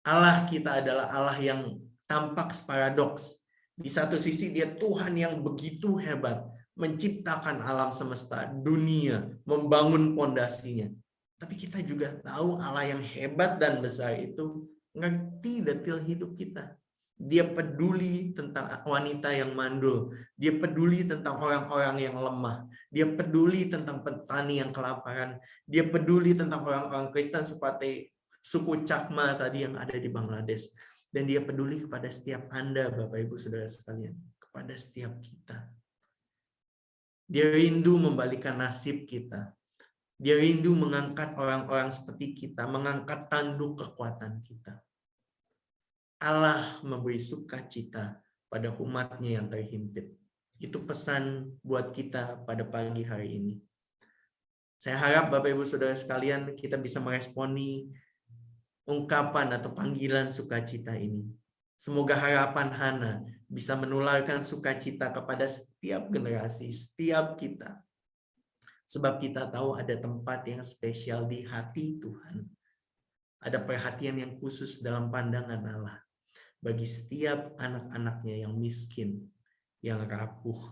Allah kita adalah Allah yang tampak paradoks. Di satu sisi dia Tuhan yang begitu hebat, menciptakan alam semesta, dunia, membangun pondasinya. Tapi kita juga tahu Allah yang hebat dan besar itu ngerti detail hidup kita. Dia peduli tentang wanita yang mandul. Dia peduli tentang orang-orang yang lemah. Dia peduli tentang petani yang kelaparan. Dia peduli tentang orang-orang Kristen seperti suku Chakma tadi yang ada di Bangladesh. Dan dia peduli kepada setiap Anda, Bapak Ibu Saudara sekalian. Kepada setiap kita. Dia rindu membalikan nasib kita. Dia rindu mengangkat orang-orang seperti kita, mengangkat tanduk kekuatan kita. Allah memberi sukacita pada umatnya yang terhimpit. Itu pesan buat kita pada pagi hari ini. Saya harap Bapak Ibu Saudara sekalian kita bisa meresponi ungkapan atau panggilan sukacita ini. Semoga harapan Hana bisa menularkan sukacita kepada setiap generasi, setiap kita. Sebab kita tahu ada tempat yang spesial di hati Tuhan. Ada perhatian yang khusus dalam pandangan Allah bagi setiap anak-anaknya yang miskin, yang rapuh,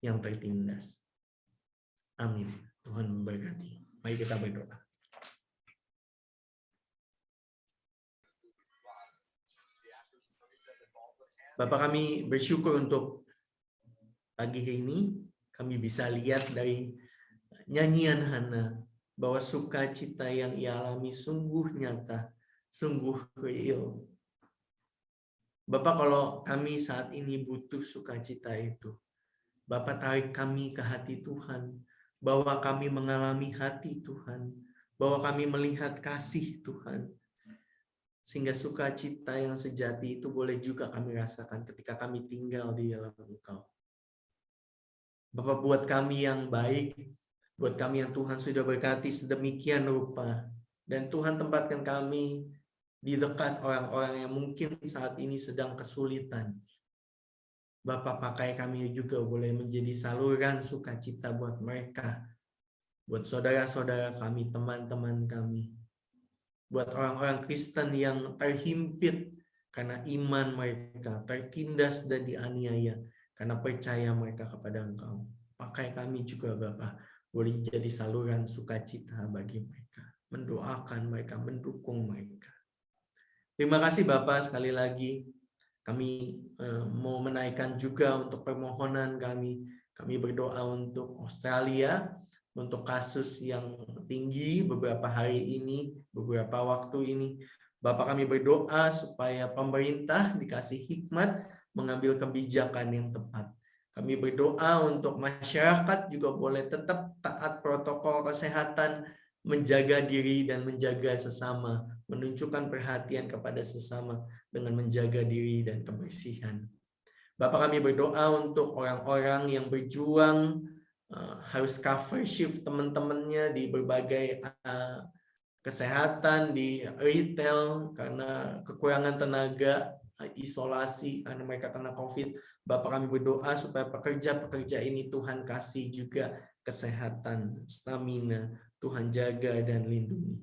yang tertindas. Amin. Tuhan memberkati. Mari kita berdoa. Bapak, kami bersyukur untuk pagi ini kami bisa lihat dari nyanyian Hana bahwa sukacita yang ia alami sungguh nyata, sungguh real. Bapak, kalau kami saat ini butuh sukacita itu, Bapak tarik kami ke hati Tuhan, bahwa kami mengalami hati Tuhan, bahwa kami melihat kasih Tuhan, sehingga sukacita yang sejati itu boleh juga kami rasakan ketika kami tinggal di dalam Engkau. Bapak, buat kami yang baik, buat kami yang Tuhan sudah berkati sedemikian rupa, dan Tuhan tempatkan kami di dekat orang-orang yang mungkin saat ini sedang kesulitan. Bapak, pakai kami juga boleh menjadi saluran sukacita buat mereka, buat saudara-saudara kami, teman-teman kami, buat orang-orang Kristen yang terhimpit karena iman mereka, tertindas dan dianiaya karena percaya mereka kepada Engkau. Pakai kami juga Bapak, boleh jadi saluran sukacita bagi mereka. mendoakan mereka, mendukung mereka. Terima kasih Bapak, sekali lagi kami mau menaikkan juga untuk permohonan kami. Kami berdoa untuk Australia, untuk kasus yang tinggi beberapa hari ini, beberapa waktu ini. Bapak, kami berdoa supaya pemerintah dikasih hikmat mengambil kebijakan yang tepat. Kami berdoa untuk masyarakat juga boleh tetap taat protokol kesehatan, menjaga diri dan menjaga sesama, menunjukkan perhatian kepada sesama dengan menjaga diri dan kebersihan. Bapak, kami berdoa untuk orang-orang yang berjuang harus cover shift teman-temannya di berbagai kesehatan, di retail karena kekurangan tenaga, isolasi karena mereka kena COVID. Bapak, kami berdoa supaya pekerja-pekerja ini Tuhan kasih juga kesehatan, stamina, Tuhan jaga dan lindungi.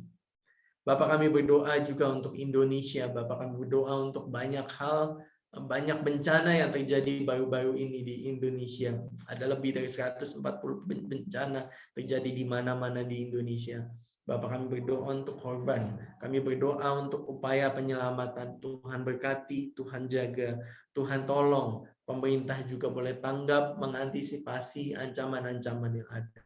Bapak, kami berdoa juga untuk Indonesia. Bapak, kami berdoa untuk banyak hal, banyak bencana yang terjadi baru-baru ini di Indonesia. Ada lebih dari 140 bencana terjadi di mana-mana di Indonesia. Bapak, kami berdoa untuk korban. Kami berdoa untuk upaya penyelamatan. Tuhan berkati, Tuhan jaga, Tuhan tolong. Pemerintah juga boleh tanggap, mengantisipasi ancaman-ancaman yang ada.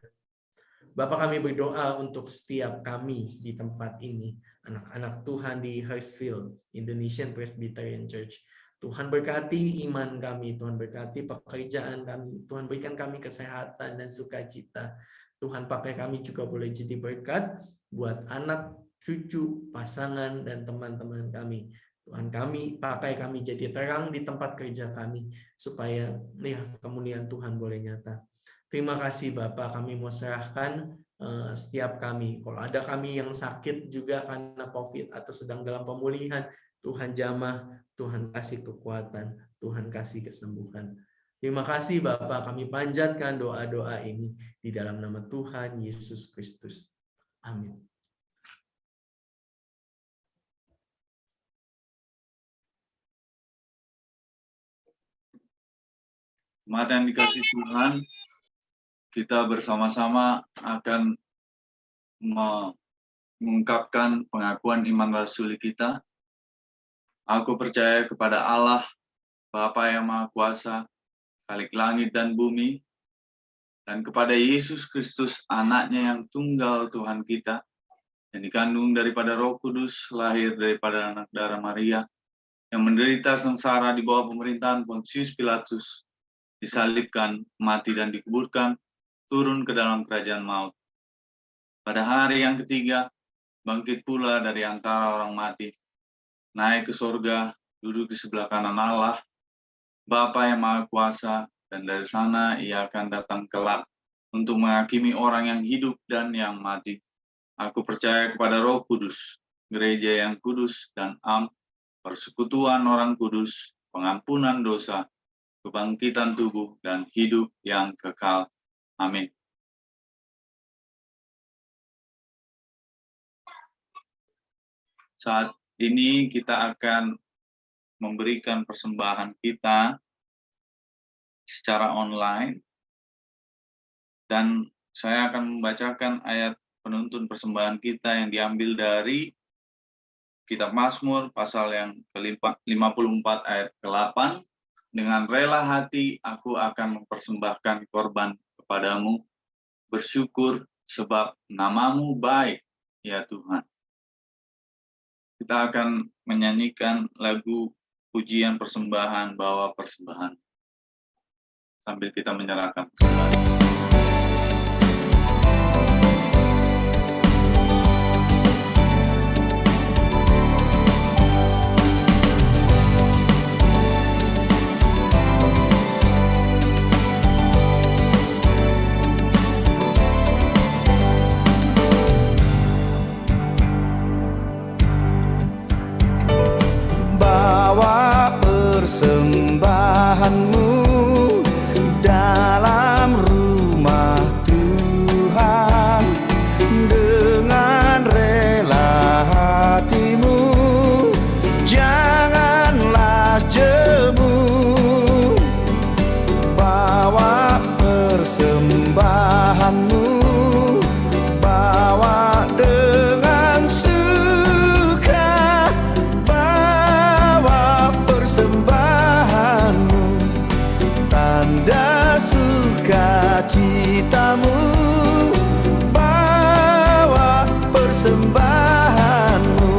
Bapak, kami berdoa untuk setiap kami di tempat ini, anak-anak Tuhan di Hurstville, Indonesian Presbyterian Church. Tuhan berkati iman kami, Tuhan berkati pekerjaan kami, Tuhan berikan kami kesehatan dan sukacita. Tuhan pakai kami juga boleh jadi berkat buat anak, cucu, pasangan, dan teman-teman kami. Tuhan, kami pakai kami jadi terang di tempat kerja kami, supaya kemuliaan Tuhan boleh nyata. Terima kasih Bapak, kami mau serahkan setiap kami. Kalau ada kami yang sakit juga karena COVID atau sedang dalam pemulihan, Tuhan jamah, Tuhan kasih kekuatan, Tuhan kasih kesembuhan. Terima kasih Bapak, kami panjatkan doa-doa ini di dalam nama Tuhan Yesus Kristus. Amin. Jemaat yang dikasih Tuhan, kita bersama-sama akan mengungkapkan pengakuan iman rasuli kita. Aku percaya kepada Allah, Bapa yang Maha Kuasa, Khalik langit dan bumi, dan kepada Yesus Kristus, anaknya yang tunggal Tuhan kita, yang dikandung daripada Roh Kudus, lahir daripada anak darah Maria, yang menderita sengsara di bawah pemerintahan Pontius Pilatus, disalibkan, mati dan dikuburkan, turun ke dalam kerajaan maut. Pada hari yang ketiga, bangkit pula dari antara orang mati, naik ke surga, duduk di sebelah kanan Allah, Bapa yang Maha Kuasa, dan dari sana ia akan datang kelak untuk menghakimi orang yang hidup dan yang mati. Aku percaya kepada Roh Kudus, gereja yang kudus dan am, persekutuan orang kudus, pengampunan dosa, kebangkitan tubuh, dan hidup yang kekal. Amin. Saat ini kita akan memberikan persembahan kita secara online, dan saya akan membacakan ayat penuntun persembahan kita yang diambil dari Kitab Mazmur pasal yang ke-54 ayat ke-8. Dengan rela hati aku akan mempersembahkan korban kepadamu, bersyukur sebab namamu baik, ya Tuhan. Kita akan menyanyikan lagu pujian persembahan, bawa persembahan, sambil kita menyerahkan persembahan. Persembahanmu dalam rumah Tuhan, dengan rela hatimu janganlah jemu. Bawa persembahanmu, bawa dengan sukacitamu, bawa persembahanmu,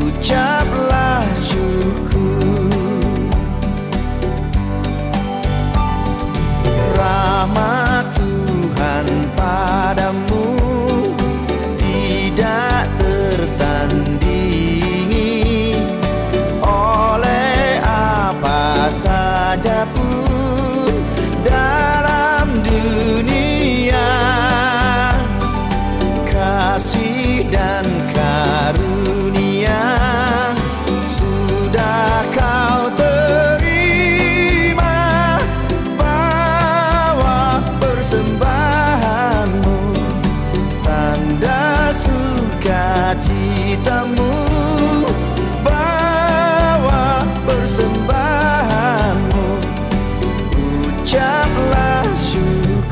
ucaplah syukur. Rahmat Tuhan padamu tidak tertandingi oleh apa saja pun dalam dunia. Kasih dan karunia sudah kau terima, bawa persembahanmu, tanda sukacitamu, bawa persembahanmu, ucaplah syukur.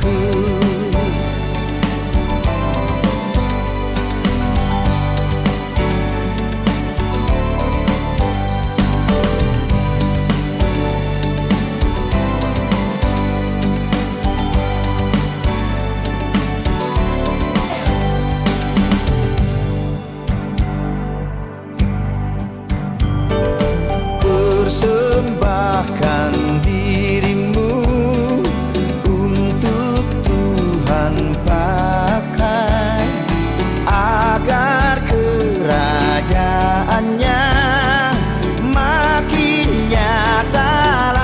Persembahkan dirimu untuk Tuhan pakai, agar kerajaannya makin nyatalah.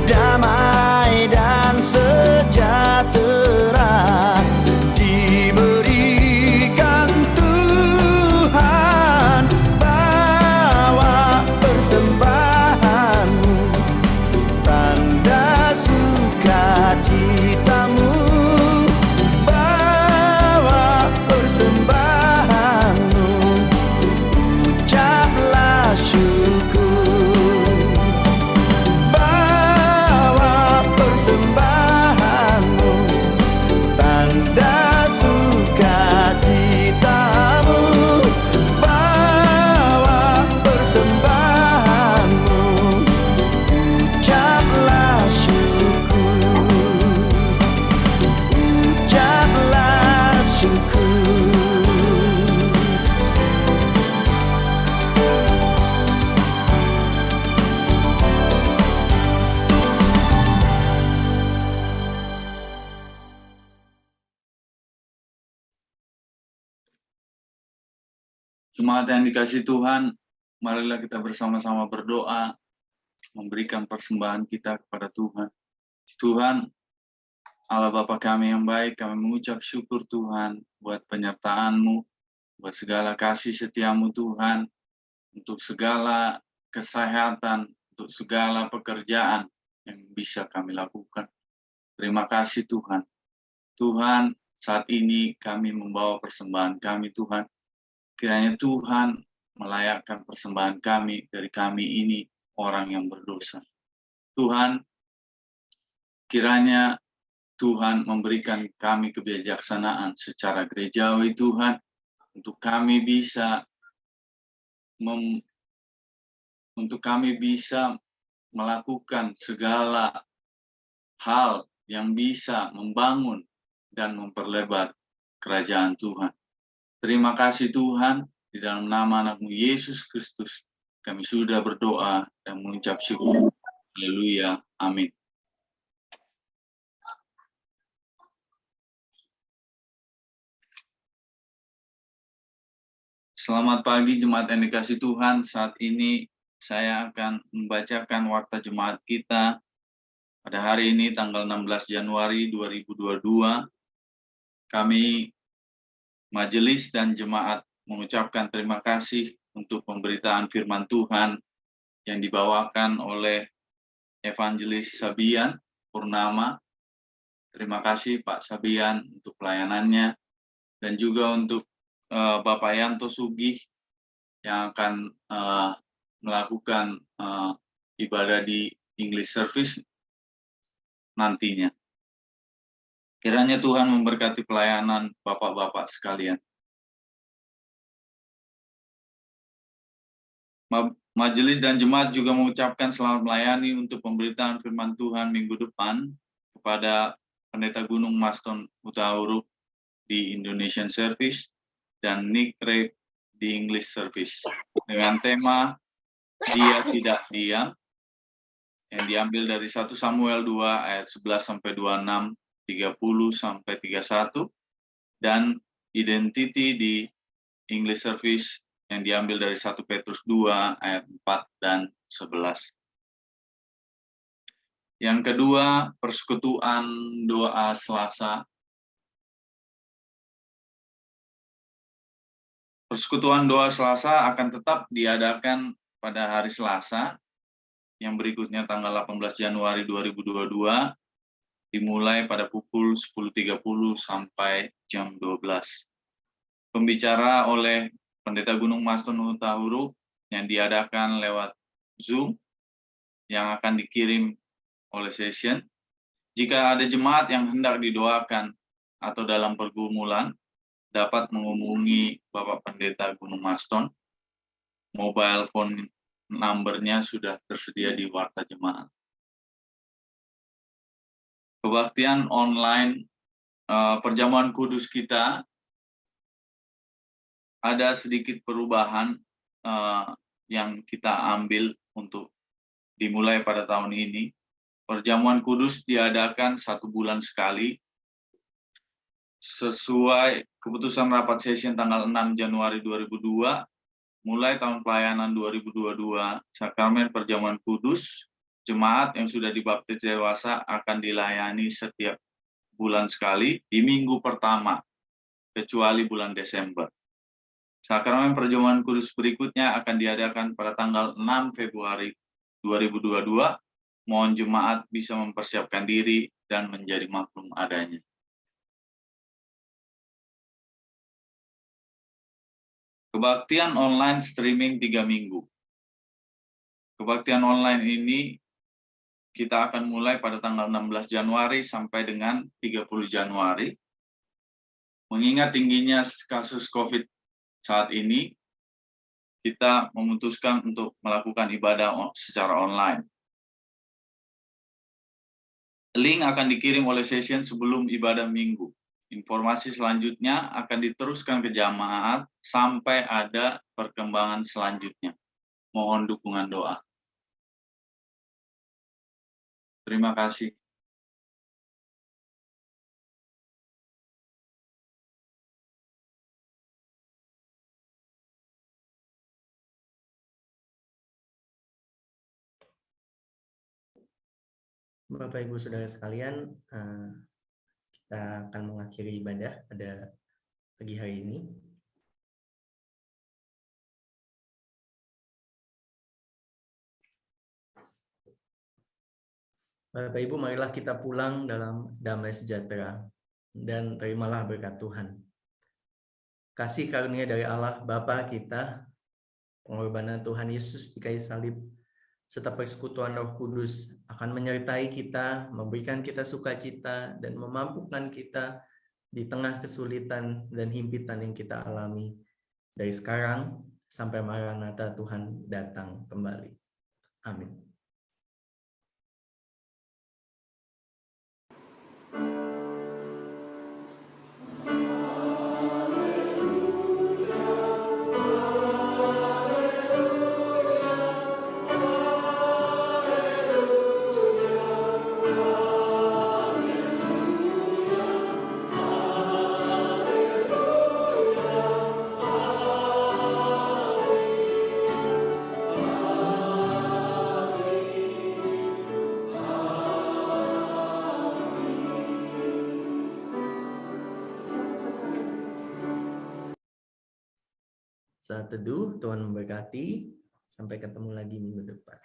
Damai dan sejahtera diberikan Tuhan, bawa persembahanmu, tanda sukacitamu, bawa persembahanmu, ucaplah syukur. Bawa persembahanmu, tanda sukacitamu, bawa persembahanmu, ucaplah syukur, ucaplah syukur. Jemaat yang dikasihi Tuhan, marilah kita bersama-sama berdoa, memberikan persembahan kita kepada Tuhan. Tuhan, Allah Bapa kami yang baik, kami mengucap syukur Tuhan buat penyertaan-Mu, buat segala kasih setia-Mu Tuhan, untuk segala kesehatan, untuk segala pekerjaan yang bisa kami lakukan. Terima kasih Tuhan. Tuhan, saat ini kami membawa persembahan kami Tuhan. Kiranya Tuhan melayakkan persembahan kami dari kami ini orang yang berdosa. Tuhan, kiranya Tuhan memberikan kami kebijaksanaan secara gerejawi Tuhan, untuk kami bisa melakukan segala hal yang bisa membangun dan memperlebar kerajaan Tuhan. Terima kasih Tuhan, di dalam nama anak-Mu Yesus Kristus, kami sudah berdoa dan mengucap syukur. Haleluya. Amin. Selamat pagi jemaat yang dikasihi Tuhan. Saat ini saya akan membacakan warta jemaat kita pada hari ini tanggal 16 Januari 2022. Kami majelis dan jemaat mengucapkan terima kasih untuk pemberitaan firman Tuhan yang dibawakan oleh Evangelis Sabian Purnama. Terima kasih Pak Sabian untuk pelayanannya, dan juga untuk Bapak Yanto Sugih yang akan melakukan ibadah di English Service nantinya. Kiranya Tuhan memberkati pelayanan Bapak-Bapak sekalian. Majelis dan jemaat juga mengucapkan selamat melayani untuk pemberitaan firman Tuhan minggu depan kepada Pendeta Gunung Maston Hutauruk di Indonesian Service dan Nick Ray di English Service dengan tema Dia Tidak Diam yang diambil dari 1 Samuel 2 ayat 11 sampai 26, 30 sampai 31 dan Identity di English Service yang diambil dari 1 Petrus 2 ayat 4 dan 11. Yang kedua, persekutuan doa Selasa. Persekutuan doa Selasa akan tetap diadakan pada hari Selasa, yang berikutnya tanggal 18 Januari 2022, dimulai pada pukul 10.30 sampai jam 12. Pembicara oleh Pendeta Gunung Maston Hutauruk yang diadakan lewat Zoom, yang akan dikirim oleh session. Jika ada jemaat yang hendak didoakan atau dalam pergumulan, dapat menghubungi Bapak Pendeta Gunung Maston. Mobile phone number-nya sudah tersedia di warta jemaat. Kebaktian online perjamuan kudus kita ada sedikit perubahan yang kita ambil untuk dimulai pada tahun ini. Perjamuan kudus diadakan 1 bulan sekali sesuai keputusan rapat session tanggal 6 Januari 2002. Mulai tahun pelayanan 2022, sakramen perjamuan kudus, jemaat yang sudah dibaptis dewasa akan dilayani setiap bulan sekali di minggu pertama, kecuali bulan Desember. Sakramen perjamuan kudus berikutnya akan diadakan pada tanggal 6 Februari 2022. Mohon jemaat bisa mempersiapkan diri dan menjadi maklum adanya. Kebaktian online streaming 3 minggu. Kebaktian online ini kita akan mulai pada tanggal 16 Januari sampai dengan 30 Januari. Mengingat tingginya kasus COVID saat ini, kita memutuskan untuk melakukan ibadah secara online. Link akan dikirim oleh session sebelum ibadah minggu. Informasi selanjutnya akan diteruskan ke jamaat sampai ada perkembangan selanjutnya. Mohon dukungan doa. Terima kasih. Bapak Ibu Saudara sekalian, kita akan mengakhiri ibadah pada pagi hari ini. Bapak Ibu, marilah kita pulang dalam damai sejahtera dan terimalah berkat Tuhan. Kasih karunia dari Allah Bapa kita, pengorbanan Tuhan Yesus di kayu salib, serta persekutuan Roh Kudus akan menyertai kita, memberikan kita sukacita, dan memampukan kita di tengah kesulitan dan himpitan yang kita alami dari sekarang sampai Maranatha Tuhan datang kembali. Amin. Saat teduh, Tuhan memberkati. Sampai ketemu lagi minggu depan.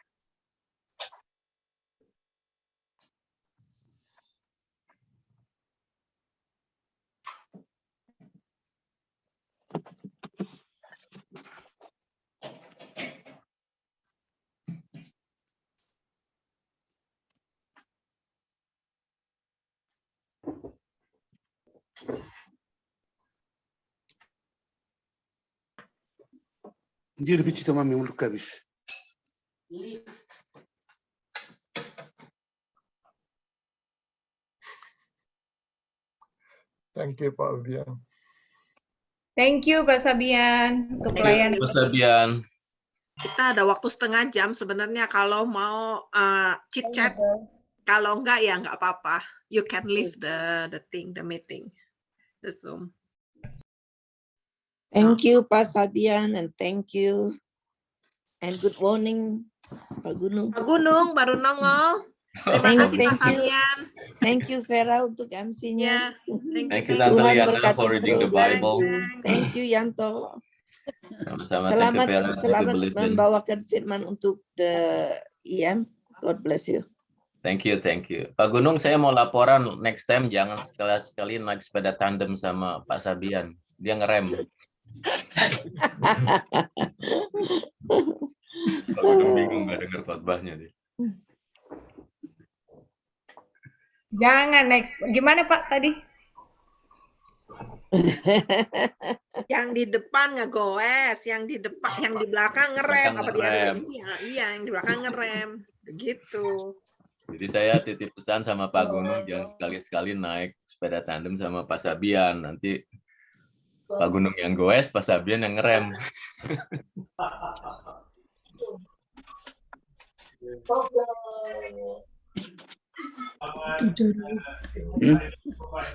Dir bici tamam memang kabis. Thank you, Pak Albian. Thank you Pak Sabian untuk pelayanan. Mas Fabian. Kita ada waktu setengah jam sebenarnya kalau mau chit-chat. Kalau enggak ya enggak apa-apa. You can leave the meeting, the Zoom. Thank you, Pak Sabian, and thank you. And good morning, Pak Gunung. Pak Gunung baru nongol. Terima Thank- kasih Pak thank you. Sabian. Thank you, Vera, untuk MC-nya. Ya, Thank you thank Tante Tuhan Liana berkati for reading the terus. Bible. Thank you, Yanto. Sama-sama. Selamat, Thank you, Vera. selamat Happy birthday. membawakan firman untuk the IM. God bless you. Thank you, thank you. Pak Gunung, saya mau laporan next time jangan sekali-sekali naik sepeda tandem sama Pak Sabian. Dia ngerem. Pak Gunung bingung nggak dengar khotbahnya dia. Jangan next. Gimana Pak tadi? Yang di depan ngegoes, yang di depan, yang di belakang ngerem. Belakang Apa dia? ngerem. Iya, yang di belakang ngerem. Begitu. Jadi saya titip pesan sama Pak Gunung jangan sekali-sekali naik sepeda tandem sama Pak Sabian. Nanti Pak Gunung yang goes, Pak Sabian yang ngerem.